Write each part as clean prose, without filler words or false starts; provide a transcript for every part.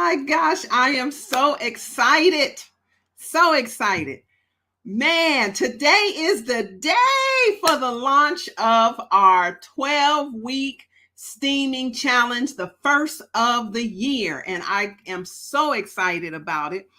my gosh, I am so excited. So excited. Man, today is the day for the launch of our 12-week steaming challenge, the first of the year. And I am so excited about it.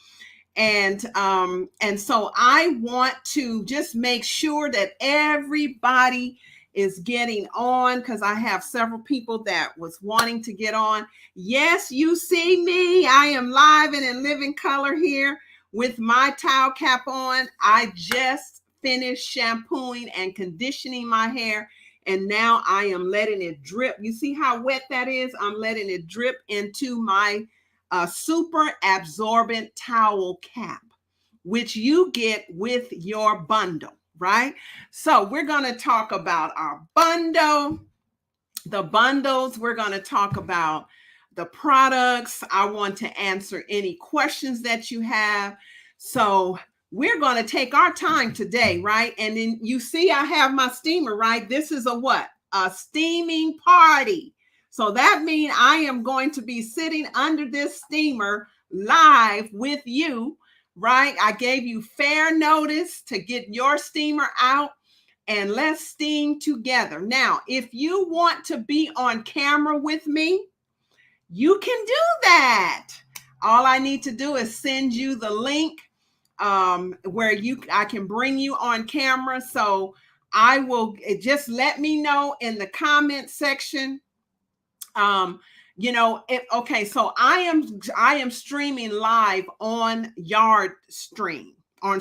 And so I want to just make sure that everybody is getting on, because I have several people that was wanting to get on. Yes, you see me. I am live and in living color here with my towel cap on. I just finished shampooing and conditioning my hair, and now I am letting it drip. You see how wet that is? I'm letting it drip into my super absorbent towel cap, which you get with your bundle, right? So we're going to talk about our bundle, the bundles. We're going to talk about the products. I want to answer any questions that you have. So we're going to take our time today, right? And then you see I have my steamer, right? This is a what? A steaming party. So that means I am going to be sitting under this steamer live with you, right? I gave you fair notice to get your steamer out, and let's steam together. Now, if you want to be on camera with me, you can do that. All I need to do is send you the link where I can bring you on camera. So I will just let me know in the comment section. Okay, so I am streaming live on StreamYard, on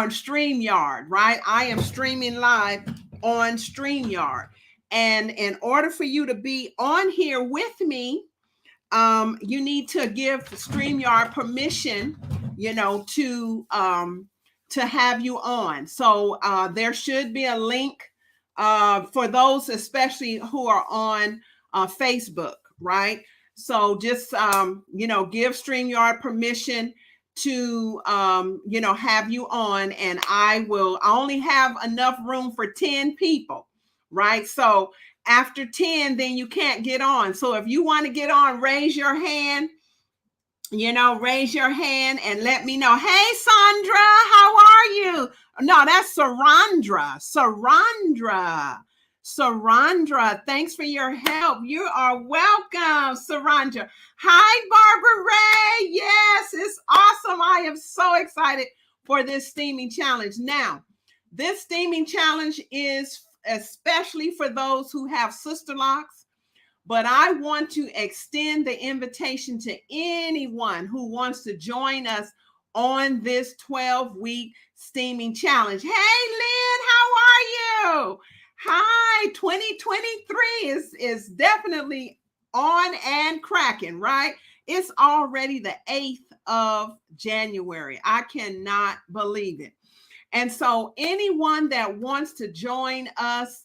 StreamYard, right? I am streaming live on StreamYard. And in order for you to be on here with me, you need to give StreamYard permission, to have you on. So there should be a link for those especially who are on Facebook, right? So just, give StreamYard permission to, have you on, and I only have enough room for 10 people, right? So after 10, then you can't get on. So if you want to get on, raise your hand. Raise your hand and let me know. Hey, Sandra, how are you? No, that's Sarandra, thanks for your help. You are welcome, Sarandra. Hi, Barbara Ray. Yes, it's awesome. I am so excited for this steaming challenge. Now, this steaming challenge is especially for those who have Sisterlocks, but I want to extend the invitation to anyone who wants to join us on this 12-week steaming challenge. Hey, Lynn, how are you? Hi, 2023 is definitely on and cracking, right? It's already the 8th of January. I cannot believe it. And so anyone that wants to join us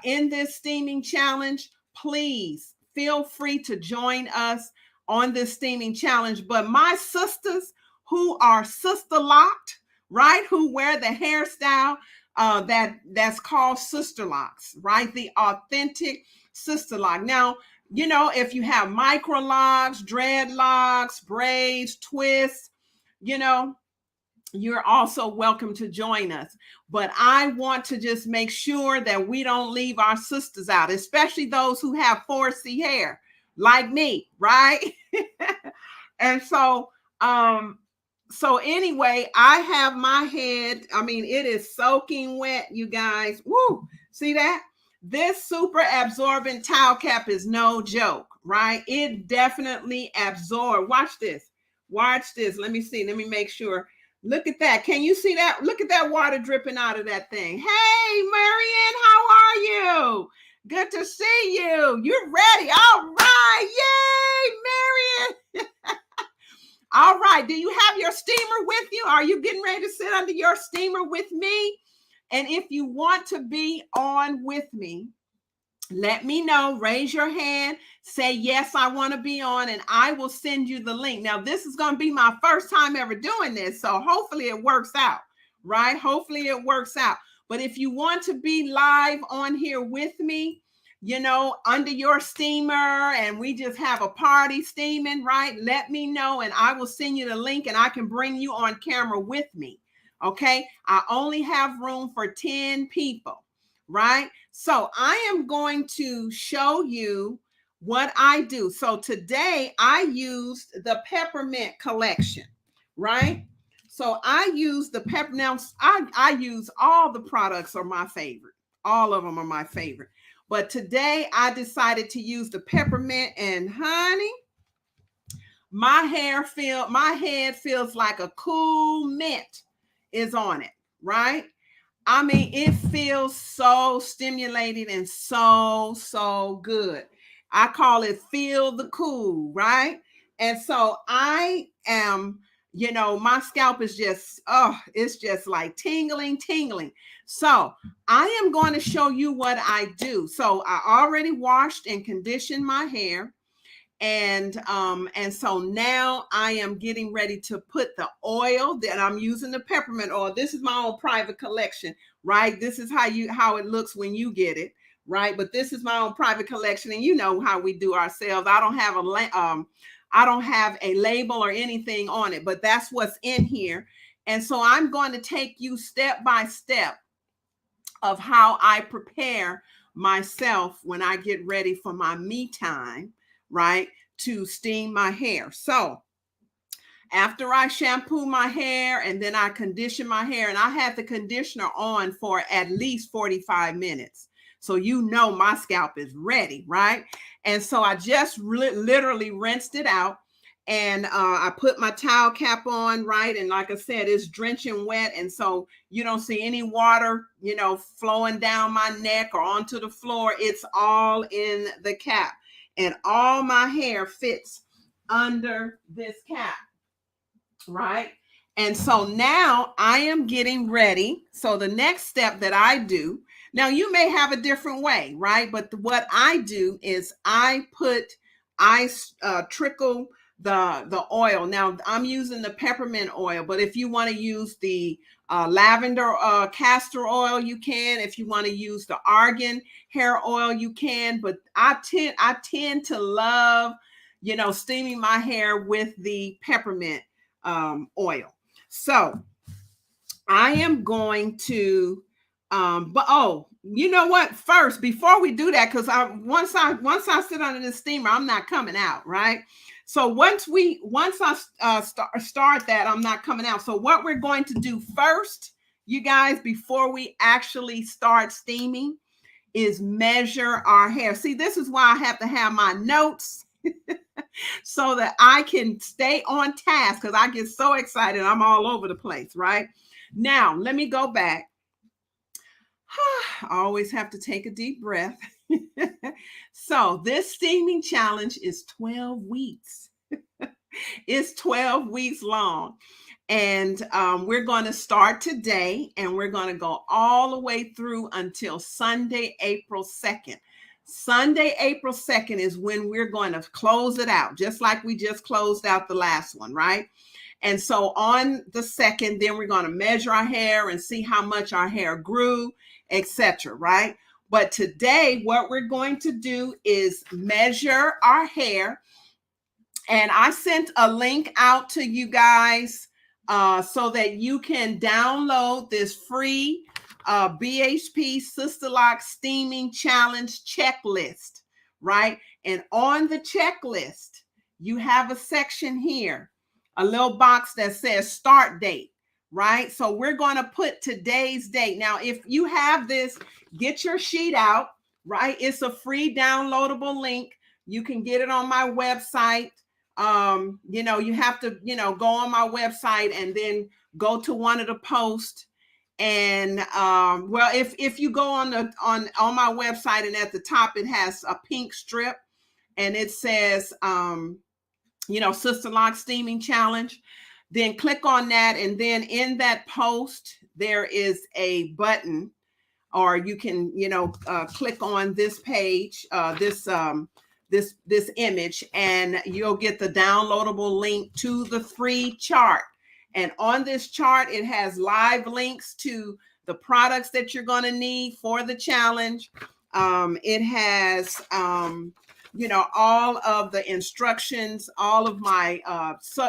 in this steaming challenge, please feel free to join us on this steaming challenge. But my sisters who are sister-locked, right, who wear the hairstyle that's called Sisterlocks, right, the authentic Sisterlock. Now, if you have micro locks, dreadlocks, braids, twists, you're also welcome to join us. But I want to just make sure that we don't leave our sisters out, especially those who have 4C hair like me, right? And so anyway, I have my head, it is soaking wet, you guys. Woo! See that? This super absorbent towel cap is no joke, right? It definitely absorbs. Watch this. Let me see. Let me make sure. Look at that. Can you see that? Look at that water dripping out of that thing. Hey, Marianne, how are you? Good to see you. You're ready. All right. Yay, Marianne. All right. Do you have your steamer with you? Are you getting ready to sit under your steamer with me? And if you want to be on with me, let me know. Raise your hand. Say, yes, I want to be on, and I will send you the link. Now, this is going to be my first time ever doing this, so hopefully it works out, right? Hopefully it works out. But if you want to be live on here with me, under your steamer and we just have a party steaming, right? Let me know and I will send you the link and I can bring you on camera with me. Okay. I only have room for 10 people, right? So I am going to show you what I do. So today I used the peppermint collection, right? So I use the pepper. Now I use all the products are my favorite. All of them are my favorite. But today I decided to use the peppermint and honey, my head feels like a cool mint is on it, right? I mean, it feels so stimulating and so good. I call it feel the cool, right? And so I am, my scalp is just, it's just like tingling. So I am going to show you what I do. So I already washed and conditioned my hair. And so now I am getting ready to put the oil that I'm using, the peppermint oil. This is my own private collection, right? This is how it looks when you get it, right? But this is my own private collection, and you know how we do ourselves. I don't have a label or anything on it, but that's what's in here. And so I'm going to take you step by step of how I prepare myself when I get ready for my me time, right, to steam my hair. So after I shampoo my hair and then I condition my hair, and I had the conditioner on for at least 45 minutes. So my scalp is ready, right? And so I just literally rinsed it out. And I put my towel cap on, right? And like I said, it's drenching wet. And so you don't see any water, flowing down my neck or onto the floor. It's all in the cap. And all my hair fits under this cap, right? And so now I am getting ready. So the next step that I do, now you may have a different way, right? But what I do is I trickle the oil. Now I'm using the peppermint oil, but if you want to use the lavender castor oil, you can. If you want to use the argan hair oil, you can. But I tend to love, steaming my hair with the peppermint oil. So I am going to, you know what? First, before we do that, because once I sit under the steamer, I'm not coming out, right? So once I start that, I'm not coming out. So what we're going to do first, you guys, before we actually start steaming, is measure our hair. See, this is why I have to have my notes so that I can stay on task, because I get so excited. I'm all over the place, right? Now, let me go back. I always have to take a deep breath. So this steaming challenge is 12 weeks. It's 12 weeks long. And we're going to start today, and we're going to go all the way through until Sunday, April 2nd. Sunday, April 2nd is when we're going to close it out, just like we just closed out the last one, right? And so on the 2nd, then we're going to measure our hair and see how much our hair grew, etc., right? But today, what we're going to do is measure our hair. And I sent a link out to you guys so that you can download this free BHP Sisterlocks Steaming Challenge checklist, right? And on the checklist, you have a section here, a little box that says start date, right? So we're going to put today's date. Now, if you have this, get your sheet out, right? It's a free downloadable link. You can get it on my website. You have to, go on my website and then go to one of the posts. And if you go on my website, and at the top it has a pink strip and it says Sisterlocks Steaming Challenge, then click on that, and then in that post there is a button, or you can click on this page, this image, and you'll get the downloadable link to the free chart. And on this chart, it has live links to the products that you're going to need for the challenge. It has, all of the instructions, all of my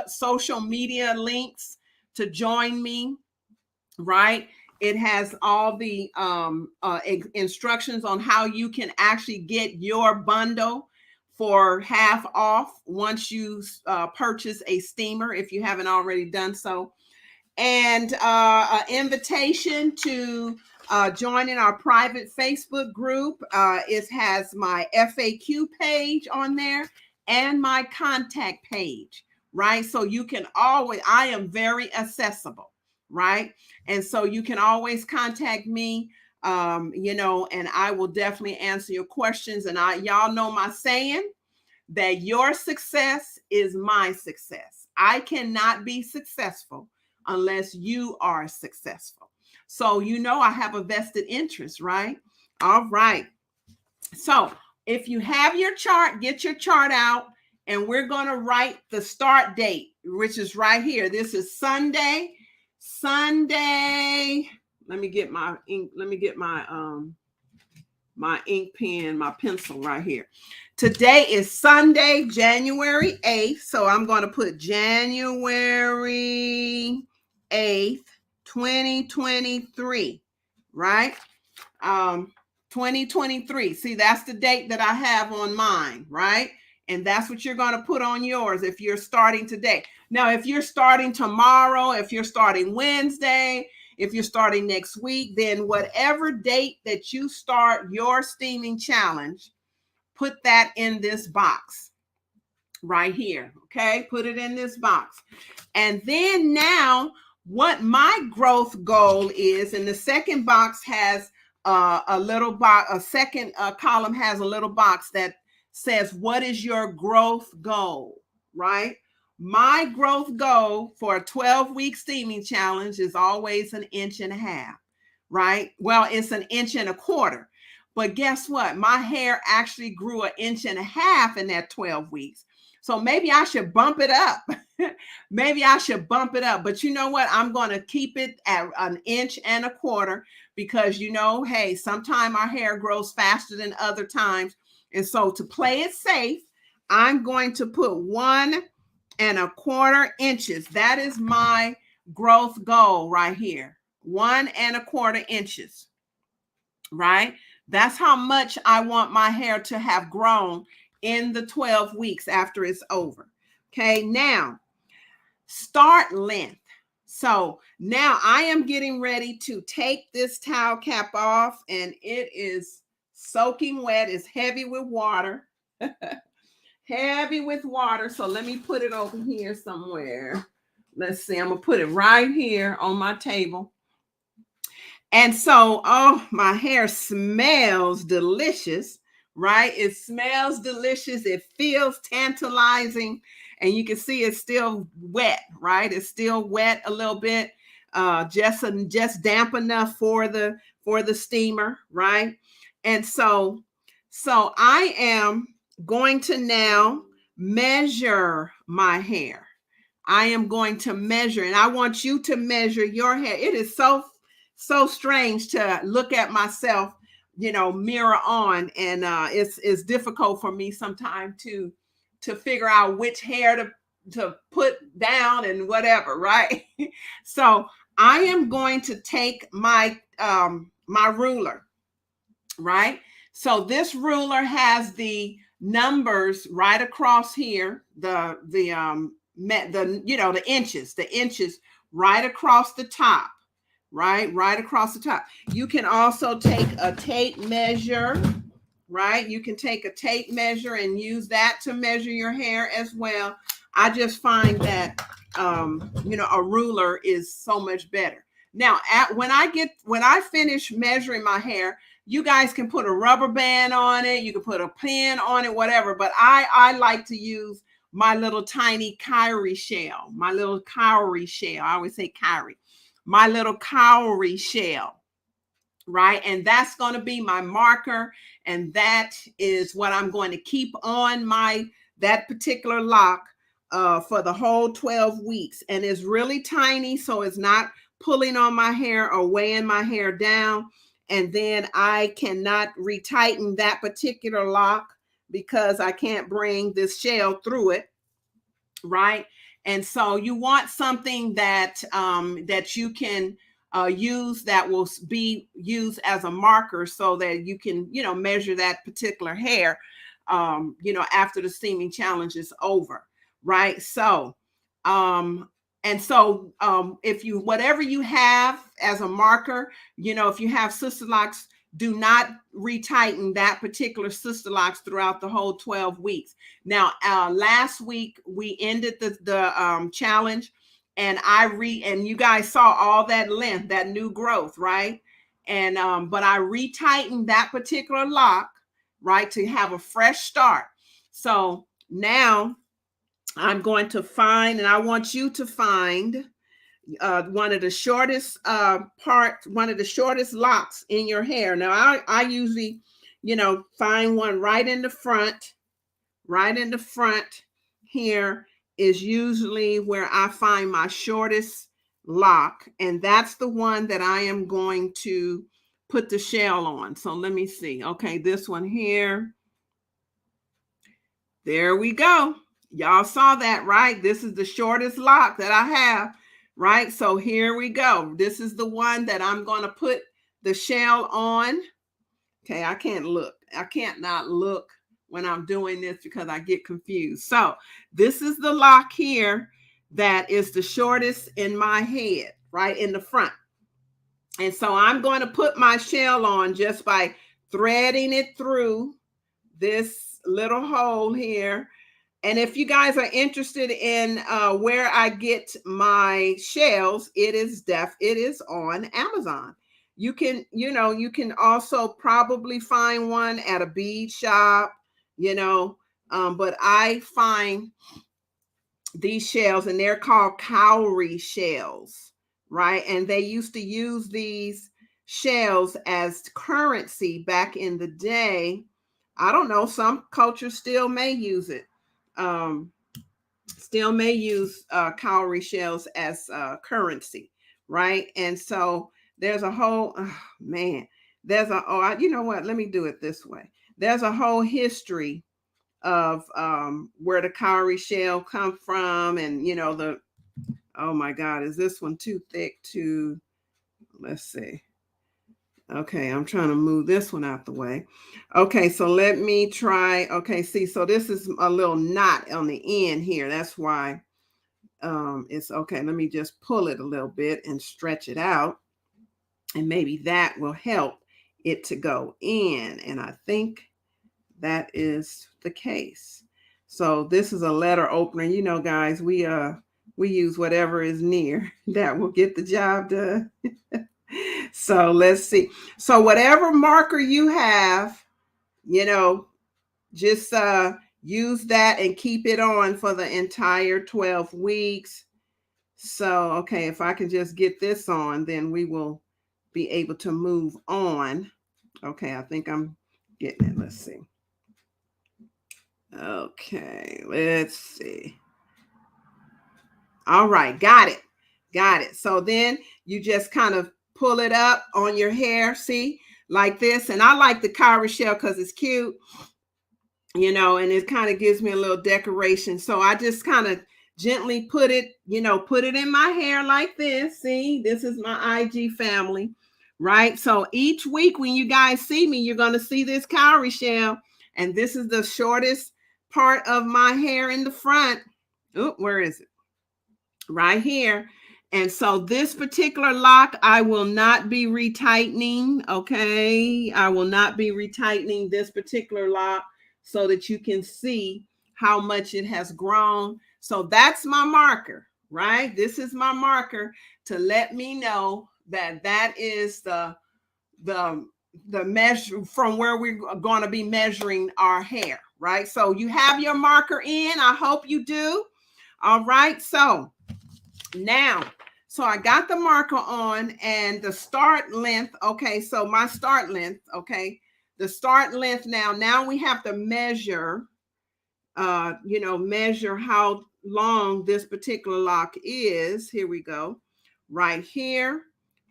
social media links to join me, right? It has all the instructions on how you can actually get your bundle for half off once you purchase a steamer, if you haven't already done so. And an invitation to join in our private Facebook group. It has my FAQ page on there and my contact page, right? So you can always, I am very accessible, right? And so you can always contact me, and I will definitely answer your questions. And y'all know my saying that your success is my success. I cannot be successful unless you are successful. So, I have a vested interest, right? All right. So, if you have your chart, get your chart out, and we're going to write the start date, which is right here. This is Sunday. Let me get my ink. Let me get my ink pen, my pencil right here. Today is Sunday, January 8th. So I'm going to put January 8th, 2023, right? 2023. See, that's the date that I have on mine, right? And that's what you're going to put on yours if you're starting today. Now, if you're starting tomorrow, if you're starting Wednesday, if you're starting next week, then whatever date that you start your steaming challenge, put that in this box right here. Okay, put it in this box. And then now what my growth goal is, and the second box has a little box, a second column has a little box that says, what is your growth goal, right? My growth goal for a 12-week steaming challenge is always 1.5 inches, right? Well, it's 1.25 inches. But guess what? My hair actually grew 1.5 inches in that 12 weeks. So maybe I should bump it up. Maybe I should bump it up. But you know what? I'm going to keep it at 1.25 inches because, hey, sometimes our hair grows faster than other times. And so to play it safe, I'm going to put 1.25 inches. That is my growth goal right here. 1.25 inches, right? That's how much I want my hair to have grown in the 12 weeks after it's over. Okay, now start length. So now I am getting ready to take this towel cap off, and it is soaking wet. It's heavy with water. Heavy with water. So let me put it over here somewhere. Let's see. I'm going to put it right here on my table. And so, my hair smells delicious, right? It smells delicious. It feels tantalizing. And you can see it's still wet, right? It's still wet a little bit, just damp enough for the steamer, right? And so I am going to now measure my hair. I am going to measure, and I want you to measure your hair. It is so strange to look at myself, mirror on, and it's difficult for me sometimes to figure out which hair to put down and whatever, right? So I am going to take my my ruler, right? So this ruler has the numbers right across here, the inches right across the top. Right across the top. You can also take a tape measure, right? You can take a tape measure and use that to measure your hair as well. I just find that, a ruler is so much better. Now, when I finish measuring my hair, you guys can put a rubber band on it. You can put a pin on it, whatever. But I like to use my little tiny cowrie shell, I always say cowrie. My little cowrie shell, right? And that's going to be my marker. And that is what I'm going to keep on that particular lock for the whole 12 weeks. And it's really tiny, so it's not pulling on my hair or weighing my hair down. And then I cannot retighten that particular lock because I can't bring this shell through it, right? And so you want something that that you can use, that will be used as a marker, so that you can, measure that particular hair, after the steaming challenge is over, right? So, if you, whatever you have as a marker, if you have Sisterlocks, do not retighten that particular Sisterlocks throughout the whole 12 weeks. Now, last week we ended the challenge, and and you guys saw all that length, that new growth, right? And but I retightened that particular lock, right, to have a fresh start. So now I'm going to find, and I want you to find one of the shortest one of the shortest locks in your hair. Now, I usually, find one right in the front. Right in the front here is usually where I find my shortest lock, and that's the one that I am going to put the shell on. So let me see. Okay, this one here. There we go. Y'all saw that, right? This is the shortest lock that I have, right? So here we go. This is the one that I'm going to put the shell on. Okay, I can't look. I can't not look when I'm doing this because I get confused. So this is the lock here that is the shortest in my head, right in the front. And so I'm going to put my shell on just by threading it through this little hole here. And if you guys are interested in where I get my shells, it is on Amazon. You can, you can also probably find one at a bead shop, but I find these shells, and they're called cowrie shells, right? And they used to use these shells as currency back in the day. I don't know, some cultures still may use it. Still may use cowrie shells as currency, right? And so there's a whole, you know what? Let me do it this way. There's a whole history of where the cowrie shell come from, and oh my God, is this one too thick to? Let's see. Okay, I'm trying to move this one out the way. Okay, so let me try. Okay, see, so this is a little knot on the end here. That's why it's okay. Let me just pull it a little bit and stretch it out, and maybe that will help it to go in. And I think that is the case. So this is a letter opener. Guys, we use whatever is near that will get the job done. So let's see. So whatever marker you have, just use that and keep it on for the entire 12 weeks. So, okay, if I can just get this on, then we will be able to move on. Okay, I think I'm getting it. Let's see. Okay, let's see. All right, got it. Got it. So then you just kind of pull it up on your hair, see, like this. And I like the cowrie shell because it's cute, and it kind of gives me a little decoration. So I just kind of gently put it in my hair like this. See, this is my IG family, right? So each week when you guys see me, you're going to see this cowrie shell. And this is the shortest part of my hair in the front. Oh, where is it? Right here. And so this particular lock, I will not be retightening. Okay. I will not be retightening this particular lock so that you can see how much it has grown. So that's my marker, right? This is my marker to let me know that that is the measure from where we're going to be measuring our hair, right? So you have your marker in. I hope you do. All right. So now, so I got the marker on, and the start length. Okay, so my start length. Okay, the start length. Now we have to measure. Measure how long this particular lock is. Here we go. Right here.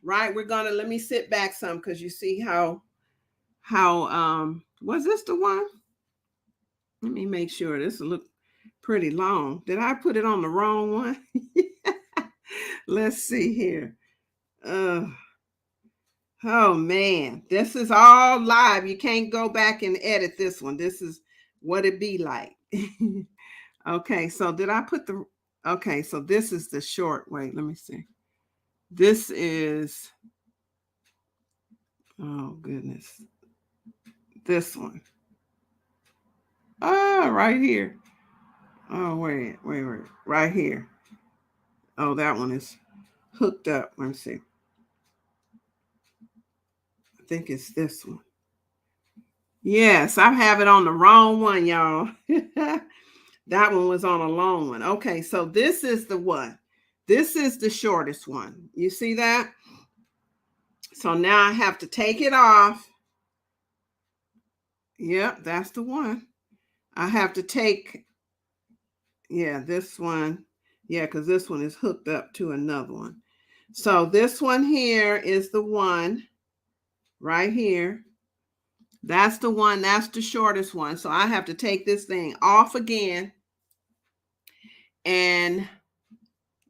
right? We're gonna, let me sit back some because you see how was this the one? Let me make sure this will look pretty long. Did I put it on the wrong one? Let's see here. Uh, oh man, this is all live. You can't go back and edit this one. This is what it be like. Okay, so did I put the, okay, so this is the short, wait, let me see. This is, oh goodness, this one. Ah, right here. Oh, wait, right here. Oh, that one is hooked up. Let me see. I think it's this one. Yes, I have it on the wrong one, y'all. That one was on a long one. Okay, so this is the one. This is the shortest one. You see that? So now I have to take it off. Yep, that's the one. I have to take, yeah, this one. Yeah, because this one is hooked up to another one. So this one here is the one right here. That's the one, that's the shortest one. So I have to take this thing off again. And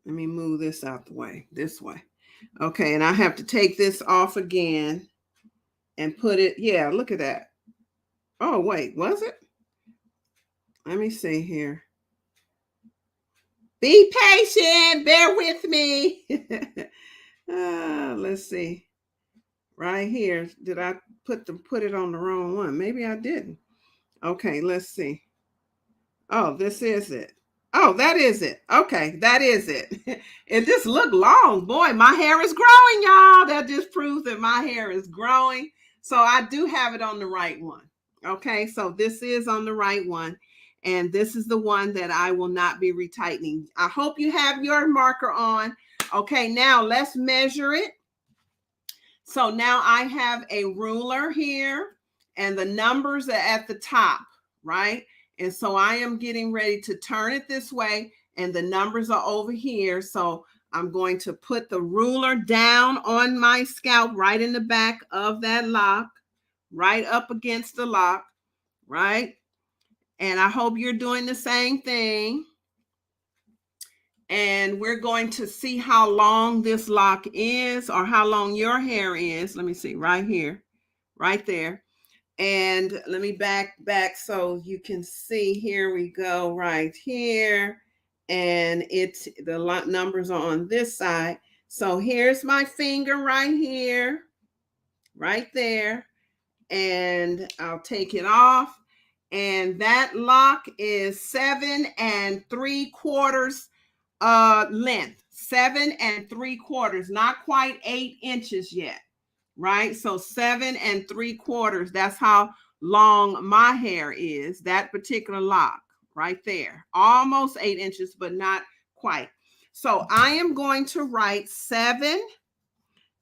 let me move this out the way, this way. Okay, and I have to take this off again and put it, yeah, look at that. Oh, wait, was it? Let me see here. Be patient, bear with me. Let's see. Right here, did I put it on the wrong one? Maybe I didn't. Okay, let's see. Oh, this is it. Oh, that is it. Okay, that is it. It just looked long. Boy, my hair is growing, y'all. That just proves that my hair is growing. So I do have it on the right one. Okay, so this is on the right one. And this is the one that I will not be retightening. I hope you have your marker on. Okay, now let's measure it. So now I have a ruler here and the numbers are at the top, right? And so I am getting ready to turn it this way and the numbers are over here. So I'm going to put the ruler down on my scalp right in the back of that lock, right up against the lock, right? And I hope you're doing the same thing. And we're going to see how long this lock is or how long your hair is. Let me see right here, right there. And let me back so you can see. Here we go, right here. And it's the numbers are on this side. So here's my finger right here, right there. And I'll take it off. And that lock is 7 3/4 length, 7 3/4, not quite 8 inches yet, right? So 7 3/4, that's how long my hair is, that particular lock right there, almost 8 inches, but not quite. So I am going to write 7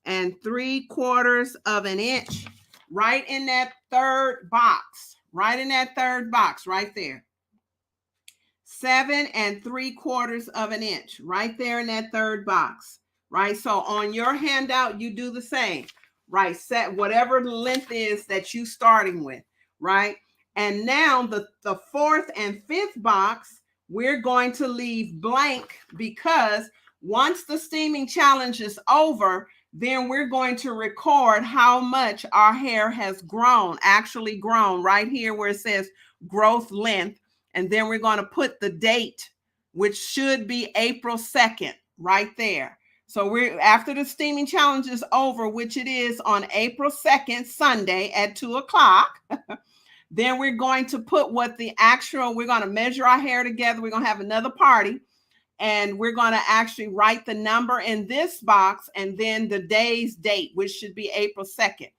3/4 of an inch right in that third box, right in that third box right there. 7 3/4 of an inch right there in that third box, right? So on your handout, you do the same, right? Set whatever the length is that you starting with, right? And now the fourth and fifth box, we're going to leave blank because once the steaming challenge is over, then we're going to record how much our hair has grown, actually grown right here where it says growth length. And then we're going to put the date, which should be April 2nd, right there. So we're after the steaming challenge is over, which it is on April 2nd, Sunday at 2 o'clock. Then we're going to put what the actual, we're going to measure our hair together. We're going to have another party. And we're going to actually write the number in this box and then the day's date, which should be April 2nd.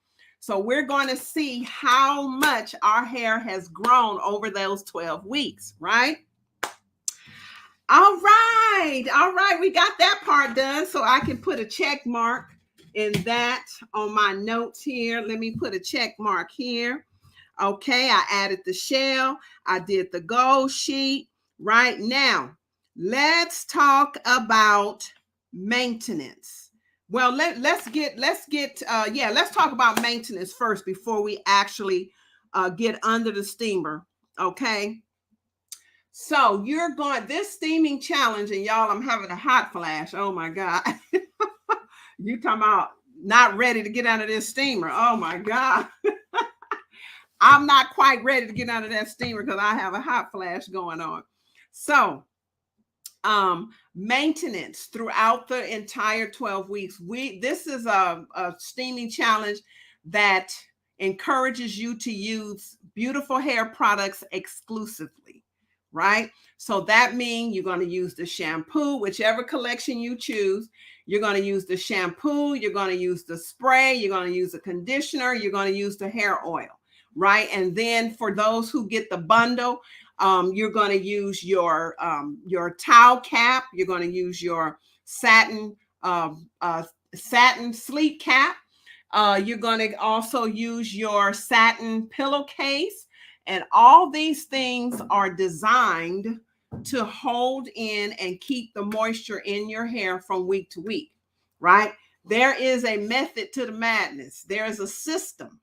So we're going to see how much our hair has grown over those 12 weeks, right? All right. We got that part done. So I can put a check mark in that on my notes here. Let me put a check mark here. Okay, I added the shell. I did the goal sheet. Right now, let's talk about maintenance. Well, let's talk about maintenance first before we actually get under the steamer. Okay. So you're going this steaming challenge, and y'all, I'm having a hot flash. Oh my God. You talking about not ready to get under this steamer. Oh my God. I'm not quite ready to get under that steamer because I have a hot flash going on. So maintenance throughout the entire 12 weeks. This is a steaming challenge that encourages you to use beautiful hair products exclusively, right? So that means you're going to use the shampoo, whichever collection you choose. You're going to use the shampoo, you're going to use the spray, you're going to use the conditioner, you're going to use the hair oil, right? And then for those who get the bundle, you're going to use your towel cap. You're going to use your satin sleep cap. You're going to also use your satin pillowcase. And all these things are designed to hold in and keep the moisture in your hair from week to week, right? There is a method to the madness. There is a system.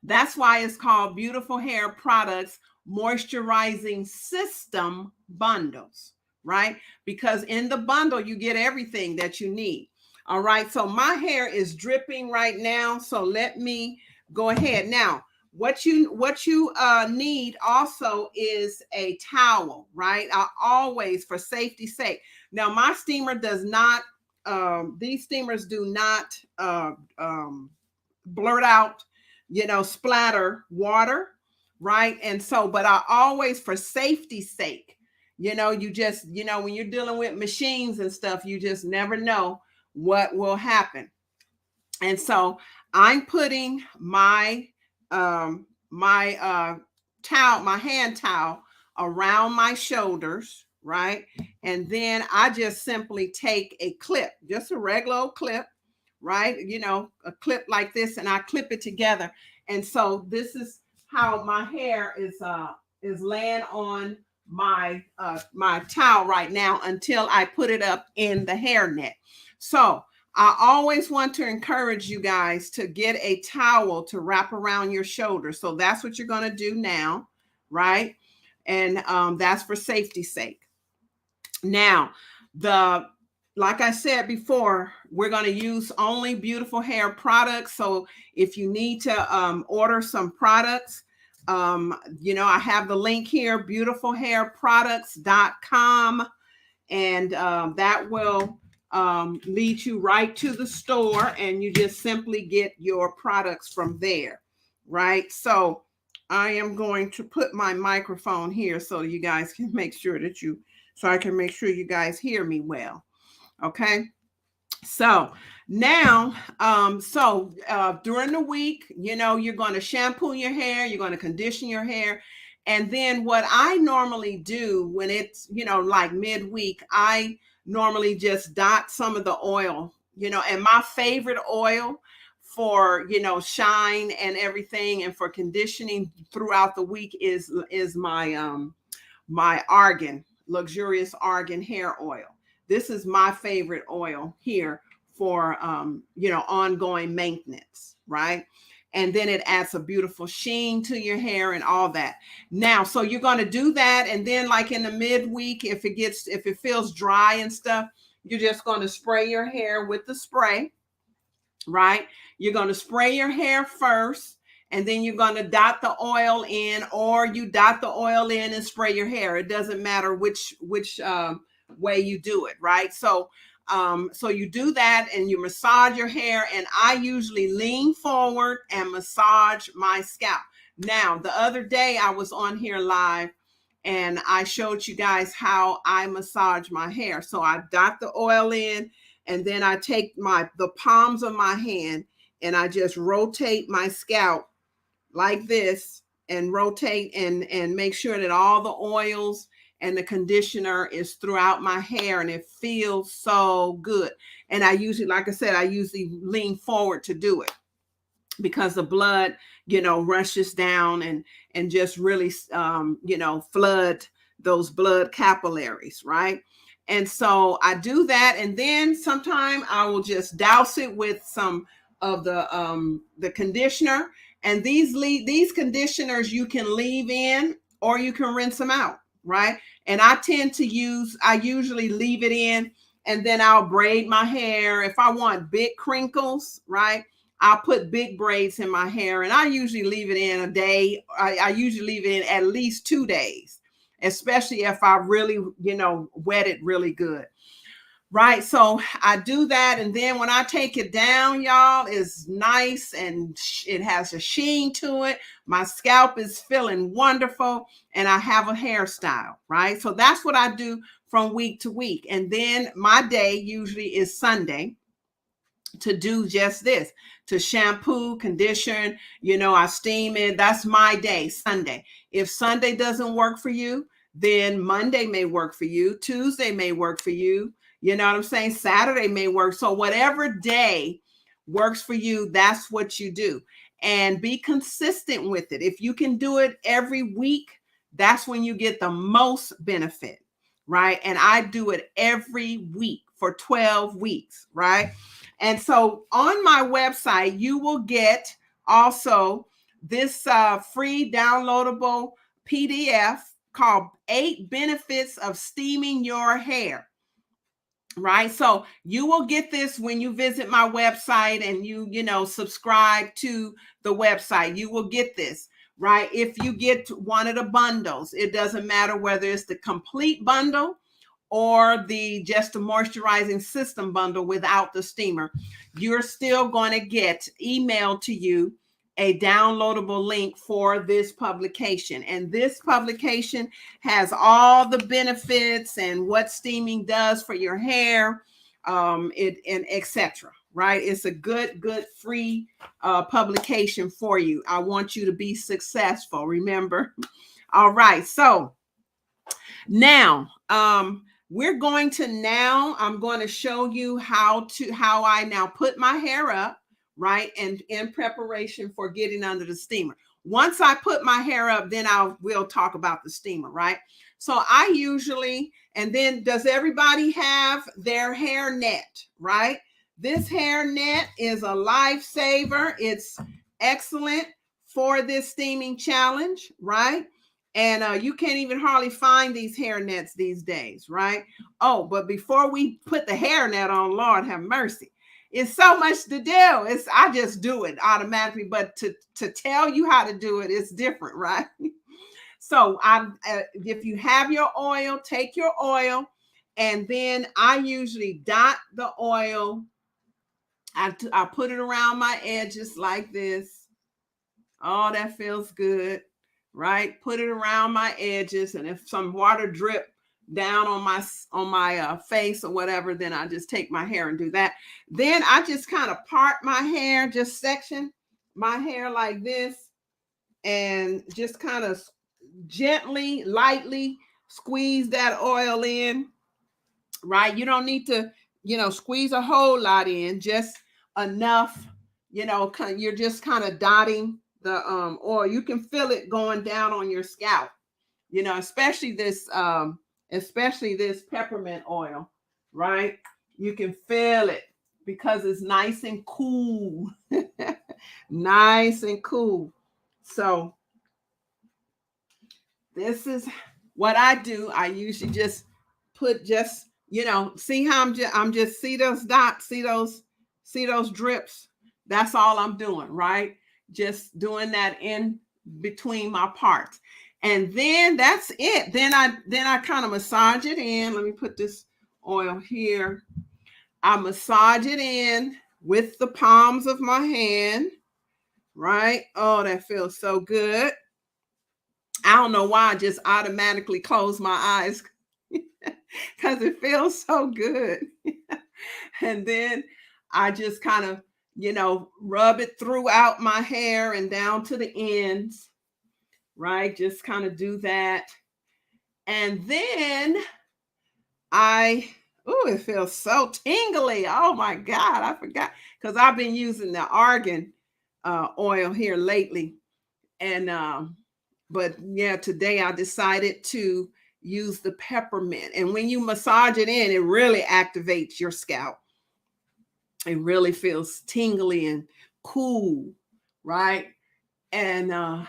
That's why it's called Beautiful Hair Products Moisturizing System Bundles, right? Because in the bundle, you get everything that you need. All right. So my hair is dripping right now. So let me go ahead. Now, what you need also is a towel, right? I always, for safety's sake. Now, my steamer does not, these steamers do not blurt out, splatter water, right? And so, but I always, for safety's sake, you just, when you're dealing with machines and stuff, you just never know what will happen. And so I'm putting my towel, my hand towel around my shoulders, right? And then I just simply take a clip, just a regular old clip, right? A clip like this, and I clip it together. And so this is how my hair is laying on my my towel right now until I put it up in the hairnet. So I always want to encourage you guys to get a towel to wrap around your shoulder. So that's what you're going to do now, right? And that's for safety's sake. Now, like I said before, we're going to use only beautiful hair products. So if you need to order some products, I have the link here, beautifulhairproducts.com, and that will lead you right to the store, and you just simply get your products from there, right? So I am going to put my microphone here so you guys can make sure so I can make sure you guys hear me well. Okay. So now, during the week, you're going to shampoo your hair, you're going to condition your hair. And then what I normally do when it's, like midweek, I normally just dot some of the oil, and my favorite oil for, shine and everything, and for conditioning throughout the week is my, my luxurious argan hair oil. This is my favorite oil here for, ongoing maintenance, right? And then it adds a beautiful sheen to your hair and all that. Now, so you're going to do that. And then like in the midweek, if it feels dry and stuff, you're just going to spray your hair with the spray, right? You're going to spray your hair first, and then you're going to dot the oil in, or you dot the oil in and spray your hair. It doesn't matter which way you do it, right? So you do that and you massage your hair, and I usually lean forward and massage my scalp. Now, the other day I was on here live and I showed you guys how I massage my hair. So I dot the oil in, and then I take the palms of my hand and I just rotate my scalp like this, and rotate and make sure that all the oils and the conditioner is throughout my hair, and it feels so good. And I usually, like I said, I usually lean forward to do it because the blood, rushes down and just really, flood those blood capillaries, right? And so I do that, and then sometime I will just douse it with some of the conditioner. And these conditioners you can leave in or you can rinse them out, right? And I usually leave it in, and then I'll braid my hair. If I want big crinkles, right, I'll put big braids in my hair, and I usually leave it in a day. I usually leave it in at least 2 days, especially if I really, wet it really good. Right. So I do that. And then when I take it down, y'all, it's nice and it has a sheen to it. My scalp is feeling wonderful and I have a hairstyle. Right. So that's what I do from week to week. And then my day usually is Sunday to do just this, to shampoo, condition, I steam it. That's my day, Sunday. If Sunday doesn't work for you, then Monday may work for you. Tuesday may work for you. You know what I'm saying? Saturday may work. So whatever day works for you, that's what you do. And be consistent with it. If you can do it every week, that's when you get the most benefit, right? And I do it every week for 12 weeks, right? And so on my website, you will get also this free downloadable PDF called 8 Benefits of Steaming Your Hair. Right. So you will get this when you visit my website and you subscribe to the website. You will get this, right? If you get one of the bundles, it doesn't matter whether it's the complete bundle or just the moisturizing system bundle without the steamer, you're still going to get emailed to you a downloadable link for this publication. And this publication has all the benefits and what steaming does for your hair, and etc. Right? It's a good free publication for you. I want you to be successful. Remember? All right. So now, I'm going to show you how I now put my hair up, right? And in preparation for getting under the steamer. Once I put my hair up, then we'll talk about the steamer, right? So I usually, and then does everybody have their hair net, right? This hair net is a lifesaver. It's excellent for this steaming challenge, right? And you can't even hardly find these hair nets these days, right? Oh, but before we put the hair net on, Lord have mercy. It's so much to do. I just do it automatically, but to tell you how to do it, it's different, right? So if you have your oil, take your oil, and then I usually dot the oil. I put it around my edges like this. Oh, that feels good. Right? Put it around my edges. And if some water drip down on my face or whatever, then I just take my hair and do that. Then I just kind of part my hair, just section my hair like this, and just kind of gently, lightly squeeze that oil in, right? You don't need to, squeeze a whole lot in, just enough, you're just kind of dotting the oil. You can feel it going down on your scalp, especially this peppermint oil, right? You can feel it because it's nice and cool. Nice and cool. So this is what I do. I usually just put see how I'm just see those dots, see those drips. That's all I'm doing, right? Just doing that in between my parts. And then that's it. Then I kind of massage it in. Let me put this oil here. I massage it in with the palms of my hand, right? Oh, that feels so good. I don't know why I just automatically close my eyes because it feels so good. And then I just kind of, rub it throughout my hair and down to the ends, right? Just kind of do that. And then it feels so tingly. Oh my God, I forgot because I've been using the argan oil here lately. And but yeah, today I decided to use the peppermint. And when you massage it in, it really activates your scalp. It really feels tingly and cool, right? And oh,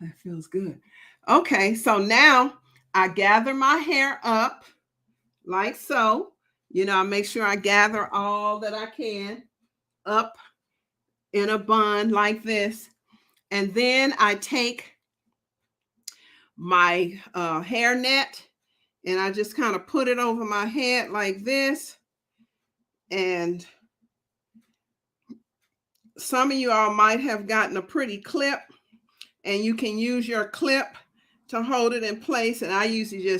that feels good. Okay, so now I gather my hair up like so. I make sure I gather all that I can up in a bun like this. And then I take my hair net and I just kind of put it over my head like this. And some of you all might have gotten a pretty clip, and you can use your clip to hold it in place. And I usually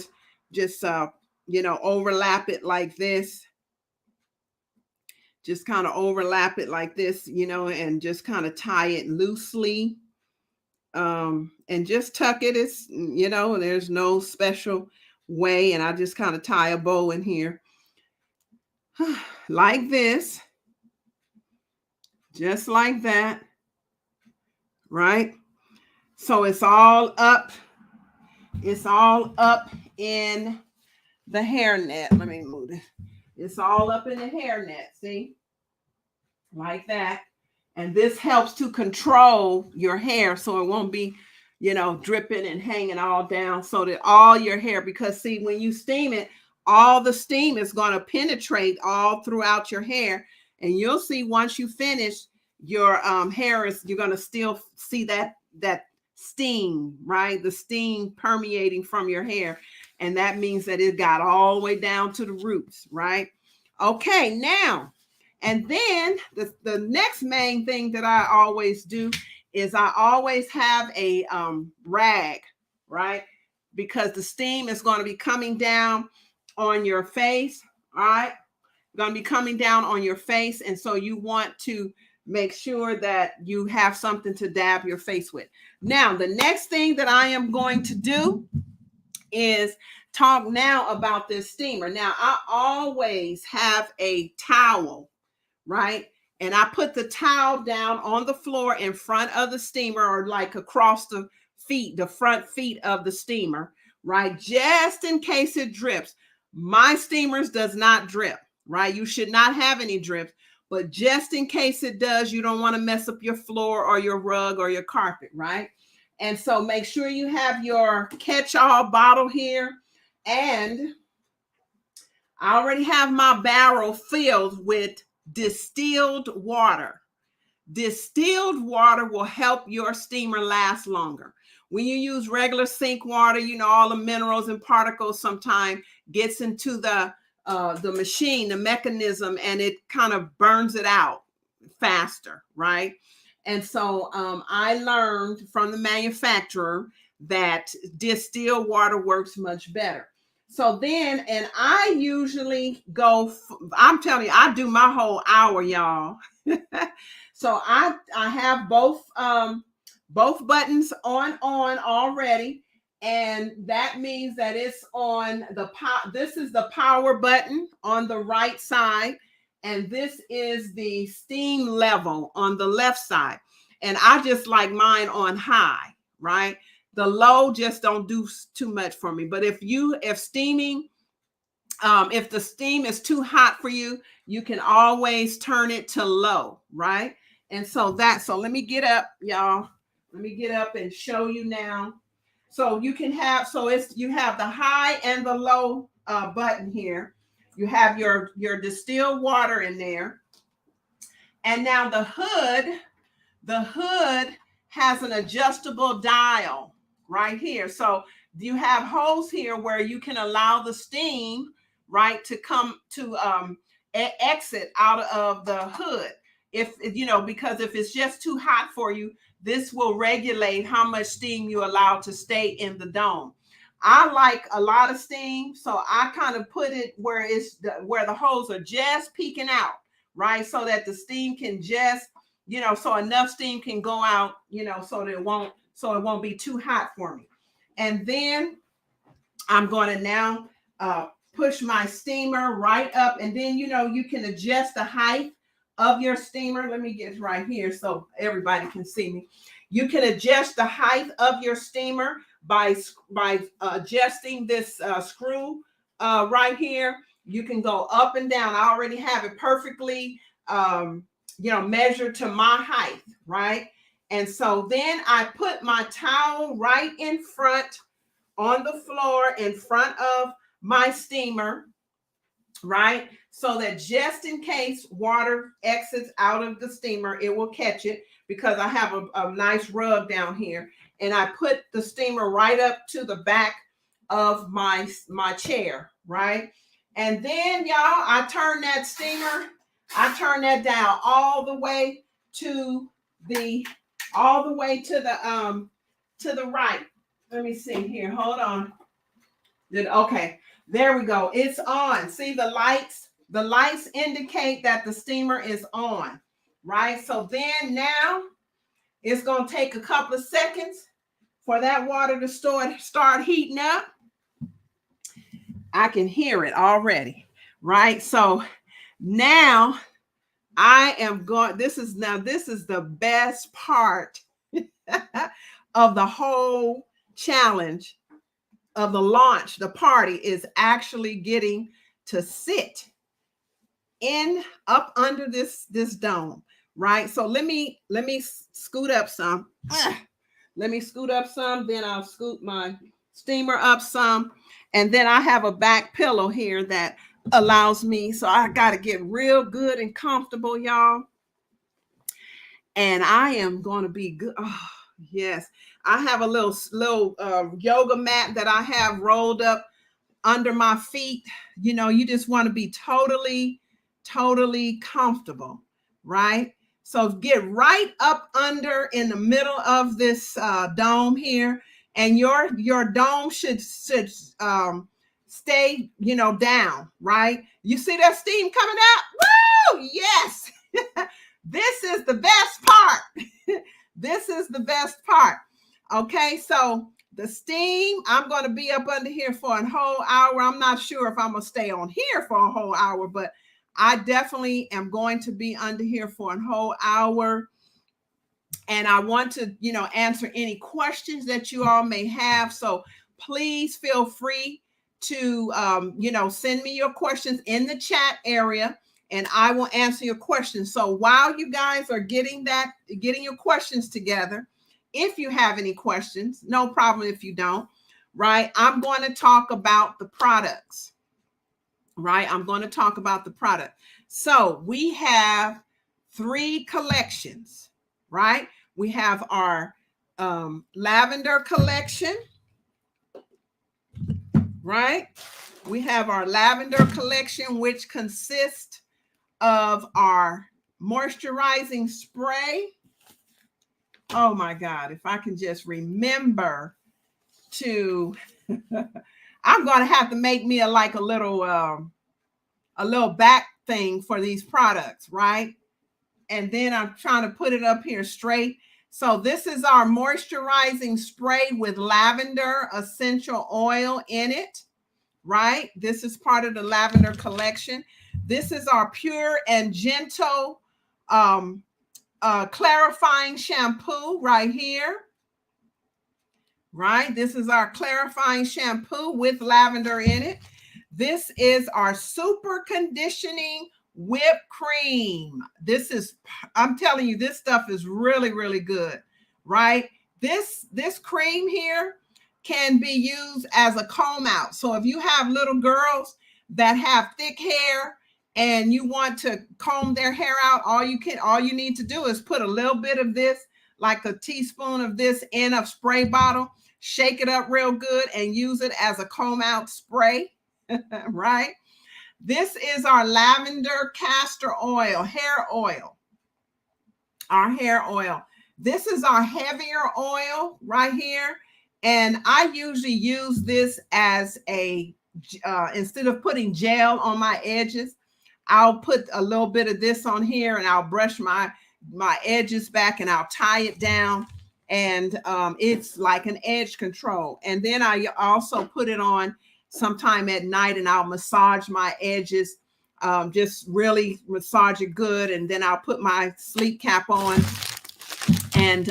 just overlap it like this. Just kind of overlap it like this, and just kind of tie it loosely. And just tuck it. It's, there's no special way. And I just kind of tie a bow in here like this, just like that, right? So it's all up. It's all up in the hairnet. Let me move it. It's all up in the hairnet, see? Like that. And this helps to control your hair so it won't be, dripping and hanging all down, so that all your hair, because see, when you steam it, all the steam is going to penetrate all throughout your hair. And you'll see once you finish, your hair you're going to still see that steam, right? The steam permeating from your hair. And that means that it got all the way down to the roots, right? Okay, now, and then the next main thing that I always do is I always have a rag, right? Because the steam is going to be coming down on your face, all right? Going to be coming down on your face. And so you want to make sure that you have something to dab your face with. Now, the next thing that I am going to do is talk now about this steamer. Now, I always have a towel, right? And I put the towel down on the floor in front of the steamer, or like across the feet, the front feet of the steamer, right? Just in case it drips. My steamers does not drip, right? You should not have any drips, but just in case it does, you don't want to mess up your floor or your rug or your carpet, right? And so make sure you have your catch-all bottle here. And I already have my barrel filled with distilled water. Distilled water will help your steamer last longer. When you use regular sink water, all the minerals and particles sometimes gets into the machine, the mechanism, and it kind of burns it out faster, right? And so I learned from the manufacturer that distilled water works much better. So then, and I usually go, I'm telling you, I do my whole hour, y'all. So I have both buttons on already. And that means that it's on the this is the power button on the right side. And this is the steam level on the left side. And I just like mine on high, right? The low just don't do too much for me. But if steaming, if the steam is too hot for you, you can always turn it to low, right? And so let me get up, y'all. Let me get up and show you now. So you can have, you have the high and the low button here. You have your distilled water in there. And now the hood has an adjustable dial right here. So you have holes here where you can allow the steam, right, to come to exit out of the hood. Because if it's just too hot for you, this will regulate how much steam you allow to stay in the dome. I like a lot of steam, so I kind of put it where where the holes are just peeking out, right? So that the steam can just, so enough steam can go out, so that it won't be too hot for me. And then I'm going to now push my steamer right up, and then you can adjust the height of your steamer. Let me get right here so everybody can see me. You can adjust the height of your steamer by adjusting this screw right here. You can go up and down. I already have it perfectly, measured to my height, right? And so then I put my towel right in front on the floor in front of my steamer, right? So that just in case water exits out of the steamer, it will catch it, because I have a nice rug down here. And I put the steamer right up to the back of my chair, right? And then, y'all, I turn that down all the way to the right. Let me see here. Hold on. Okay, there we go. It's on. See the lights? The lights indicate that the steamer is on, right? So then now it's going to take a couple of seconds for that water to start heating up. I can hear it already, right? So now I am going, this is the best part of the whole challenge of the launch. The party is actually getting to sit up under this dome, right? So let me scoot up some. Let me scoot up some, then I'll scoot my steamer up some, and then I have a back pillow here that allows me, so I got to get real good and comfortable, y'all. And I am going to be good. Oh, yes. I have a little yoga mat that I have rolled up under my feet. You know, you just want to be totally comfortable, right? So get right up under in the middle of this dome here, and your dome should stay, down, right? You see that steam coming out? Woo! Yes. This is the best part. This is the best part. Okay, so the steam, I'm going to be up under here for a whole hour. I'm not sure if I'm going to stay on here for a whole hour, but I definitely am going to be under here for a whole hour. And I want to, answer any questions that you all may have. So please feel free to, send me your questions in the chat area, and I will answer your questions. So while you guys are getting your questions together, if you have any questions, no problem if you don't, right? I'm going to talk about the products, right? I'm going to talk about the product. So we have 3 collections, right? We have our lavender collection, right? We have our lavender collection, which consists of our moisturizing spray. Oh my God, if I can just remember to, I'm going to have to make me a little back thing for these products, right? And then I'm trying to put it up here straight. So this is our moisturizing spray with lavender essential oil in it, right? This is part of the lavender collection. This is our pure and gentle clarifying shampoo right here, right? This is our clarifying shampoo with lavender in it. This is our super conditioning whipped cream. I'm telling you, this stuff is really, really good, right? This cream here can be used as a comb out. So if you have little girls that have thick hair and you want to comb their hair out, all you need to do is put a little bit of this, like a teaspoon of this, in a spray bottle, shake it up real good, and use it as a comb out spray, right? This is our lavender castor oil, hair oil, our hair oil. This is our heavier oil right here. And I usually use this as instead of putting gel on my edges, I'll put a little bit of this on here, and I'll brush my edges back, and I'll tie it down. And it's like an edge control. And then I also put it on sometime at night, and I'll massage my edges, just really massage it good. And then I'll put my sleep cap on, and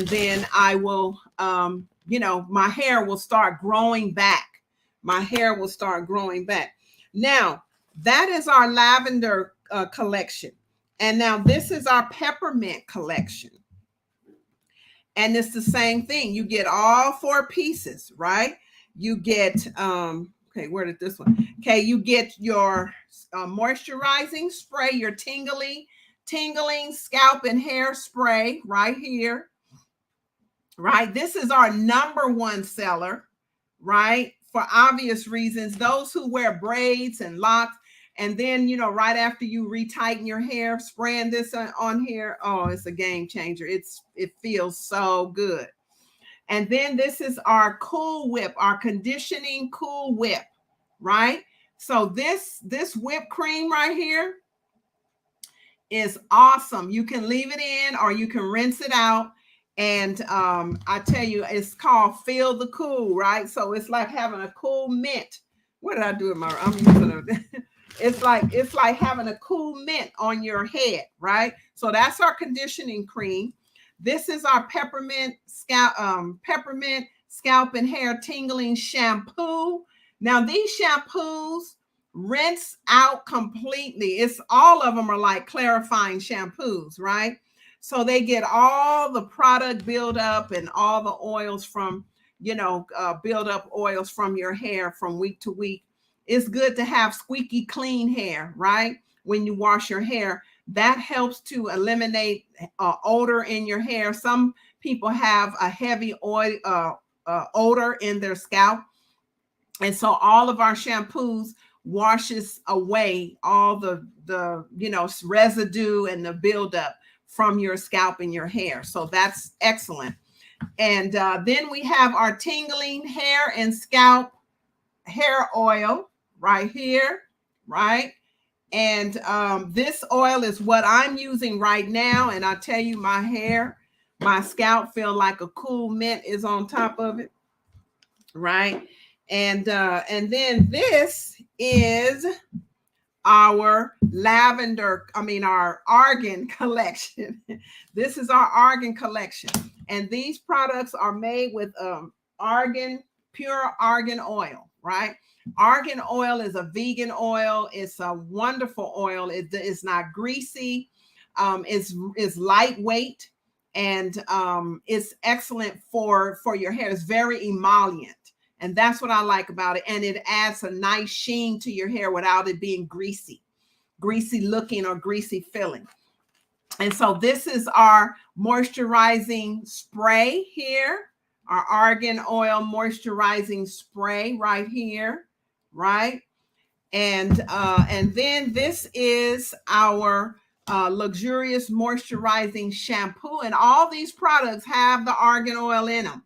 then I will my hair will start growing back. My hair will start growing back. Now, that is our lavender collection. And now this is our peppermint collection. And it's the same thing. You get all 4 pieces, right? You get, okay, where did this one? Okay, you get your moisturizing spray, your tingling scalp and hair spray right here, right? This is our #1 seller, right? For obvious reasons, those who wear braids and locks, and then, right after you retighten your hair, spraying this on here, oh, it's a game changer. It feels so good. And then this is our Cool Whip, our conditioning Cool Whip, right? So this whipped cream right here is awesome. You can leave it in or you can rinse it out. And I tell you, it's called Feel the Cool, right? So it's like having a cool mint. What did I do with I'm using it. It's like having a cool mint on your head, right? So that's our conditioning cream. This is our peppermint scalp and hair tingling shampoo. Now these shampoos rinse out completely. It's all of them are like clarifying shampoos, right? So they get all the product build up and all the oils from, build up oils from your hair from week to week. It's good to have squeaky clean hair, right? When you wash your hair, that helps to eliminate odor in your hair. Some people have a heavy oil odor in their scalp. And so all of our shampoos washes away all the residue and the buildup from your scalp and your hair. So that's excellent. And then we have our tingling hair and scalp hair oil right here, right? And this oil is what I'm using right now. And I tell you, my scalp feel like a cool mint is on top of it, right? And then this is our our argan collection. This is our argan collection. And these products are made with pure argan oil, right? Argan oil is a vegan oil. It's a wonderful oil. It's not greasy. It's lightweight, and it's excellent for your hair. It's very emollient. And that's what I like about it. And it adds a nice sheen to your hair without it being greasy looking or greasy feeling. And so this is our moisturizing spray here, our argan oil moisturizing spray right here, right? And then this is our luxurious moisturizing shampoo. And all these products have the argan oil in them,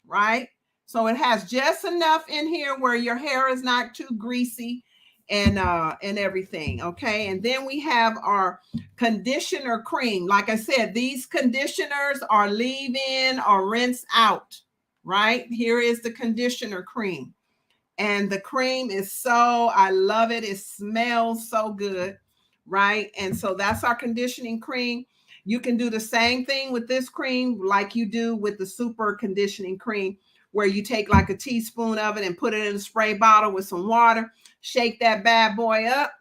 right? So it has just enough in here where your hair is not too greasy and everything. Okay. And then we have our conditioner cream. Like I said, these conditioners are leave in or rinse out, right? Here is the conditioner cream. And the cream is I love it. It smells so good, right? And so that's our conditioning cream. You can do the same thing with this cream like you do with the super conditioning cream, where you take like a teaspoon of it and put it in a spray bottle with some water, shake that bad boy up,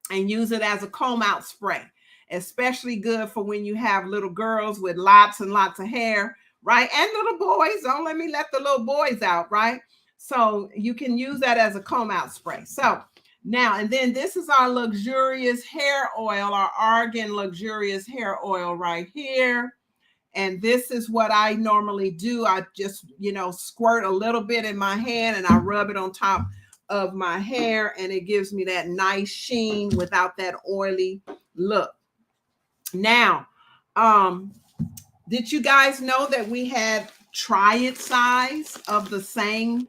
and use it as a comb out spray. Especially good for when you have little girls with lots and lots of hair, right? And little boys. Don't let me let the little boys out, right? So you can use that as a comb out spray. So now, and then this is our luxurious hair oil, our argan luxurious hair oil right here. And this is what I normally do. I just, squirt a little bit in my hand and I rub it on top of my hair, and it gives me that nice sheen without that oily look. Now, did you guys know that we had try it size of the same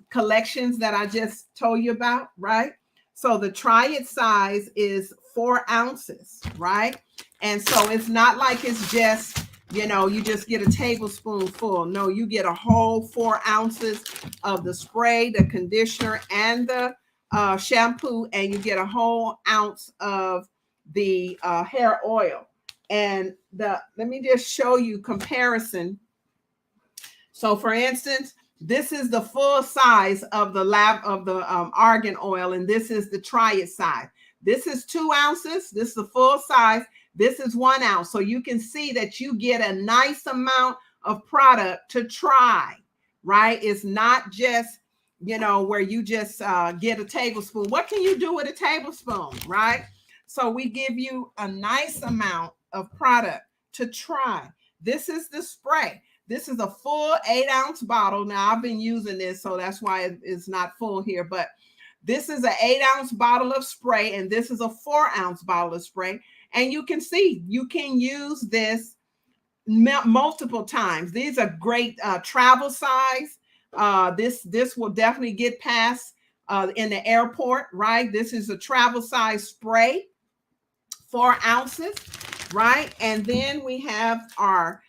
collections that I just told you about, right? So the try it size is 4 ounces, right? And so it's not like it's just, you just get a tablespoonful. No, you get a whole 4 ounces of the spray, the conditioner, and the shampoo, and you get a whole ounce of the hair oil. And let me just show you comparison. So for instance, this is the full size of the argan oil, and this is the try it size. This is 2 ounces. This is the full size. This is 1 ounce. So you can see that you get a nice amount of product to try, right? It's not just, where you just get a tablespoon. What can you do with a tablespoon, right? So we give you a nice amount of product to try. This is the spray. This is a full 8-ounce bottle. Now I've been using this, so that's why it's not full here, but this is an 8-ounce bottle of spray, and this is a 4-ounce bottle of spray. And you can see you can use this multiple times. These are great travel size. This will definitely get past in the airport, right? This is a travel size spray, 4 ounces, right? And then we have our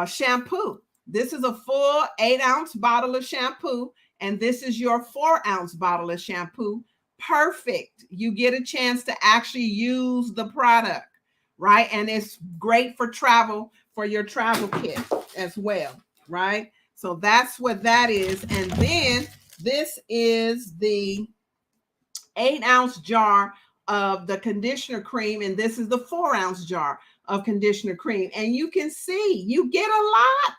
shampoo. This is a full 8-ounce bottle of shampoo, and this is your 4-ounce bottle of shampoo. Perfect. You get a chance to actually use the product, right? And it's great for travel, for your travel kit as well, right? So that's what that is. And then this is the 8-ounce jar of the conditioner cream, and this is the 4-ounce jar of conditioner cream. And you can see you get a lot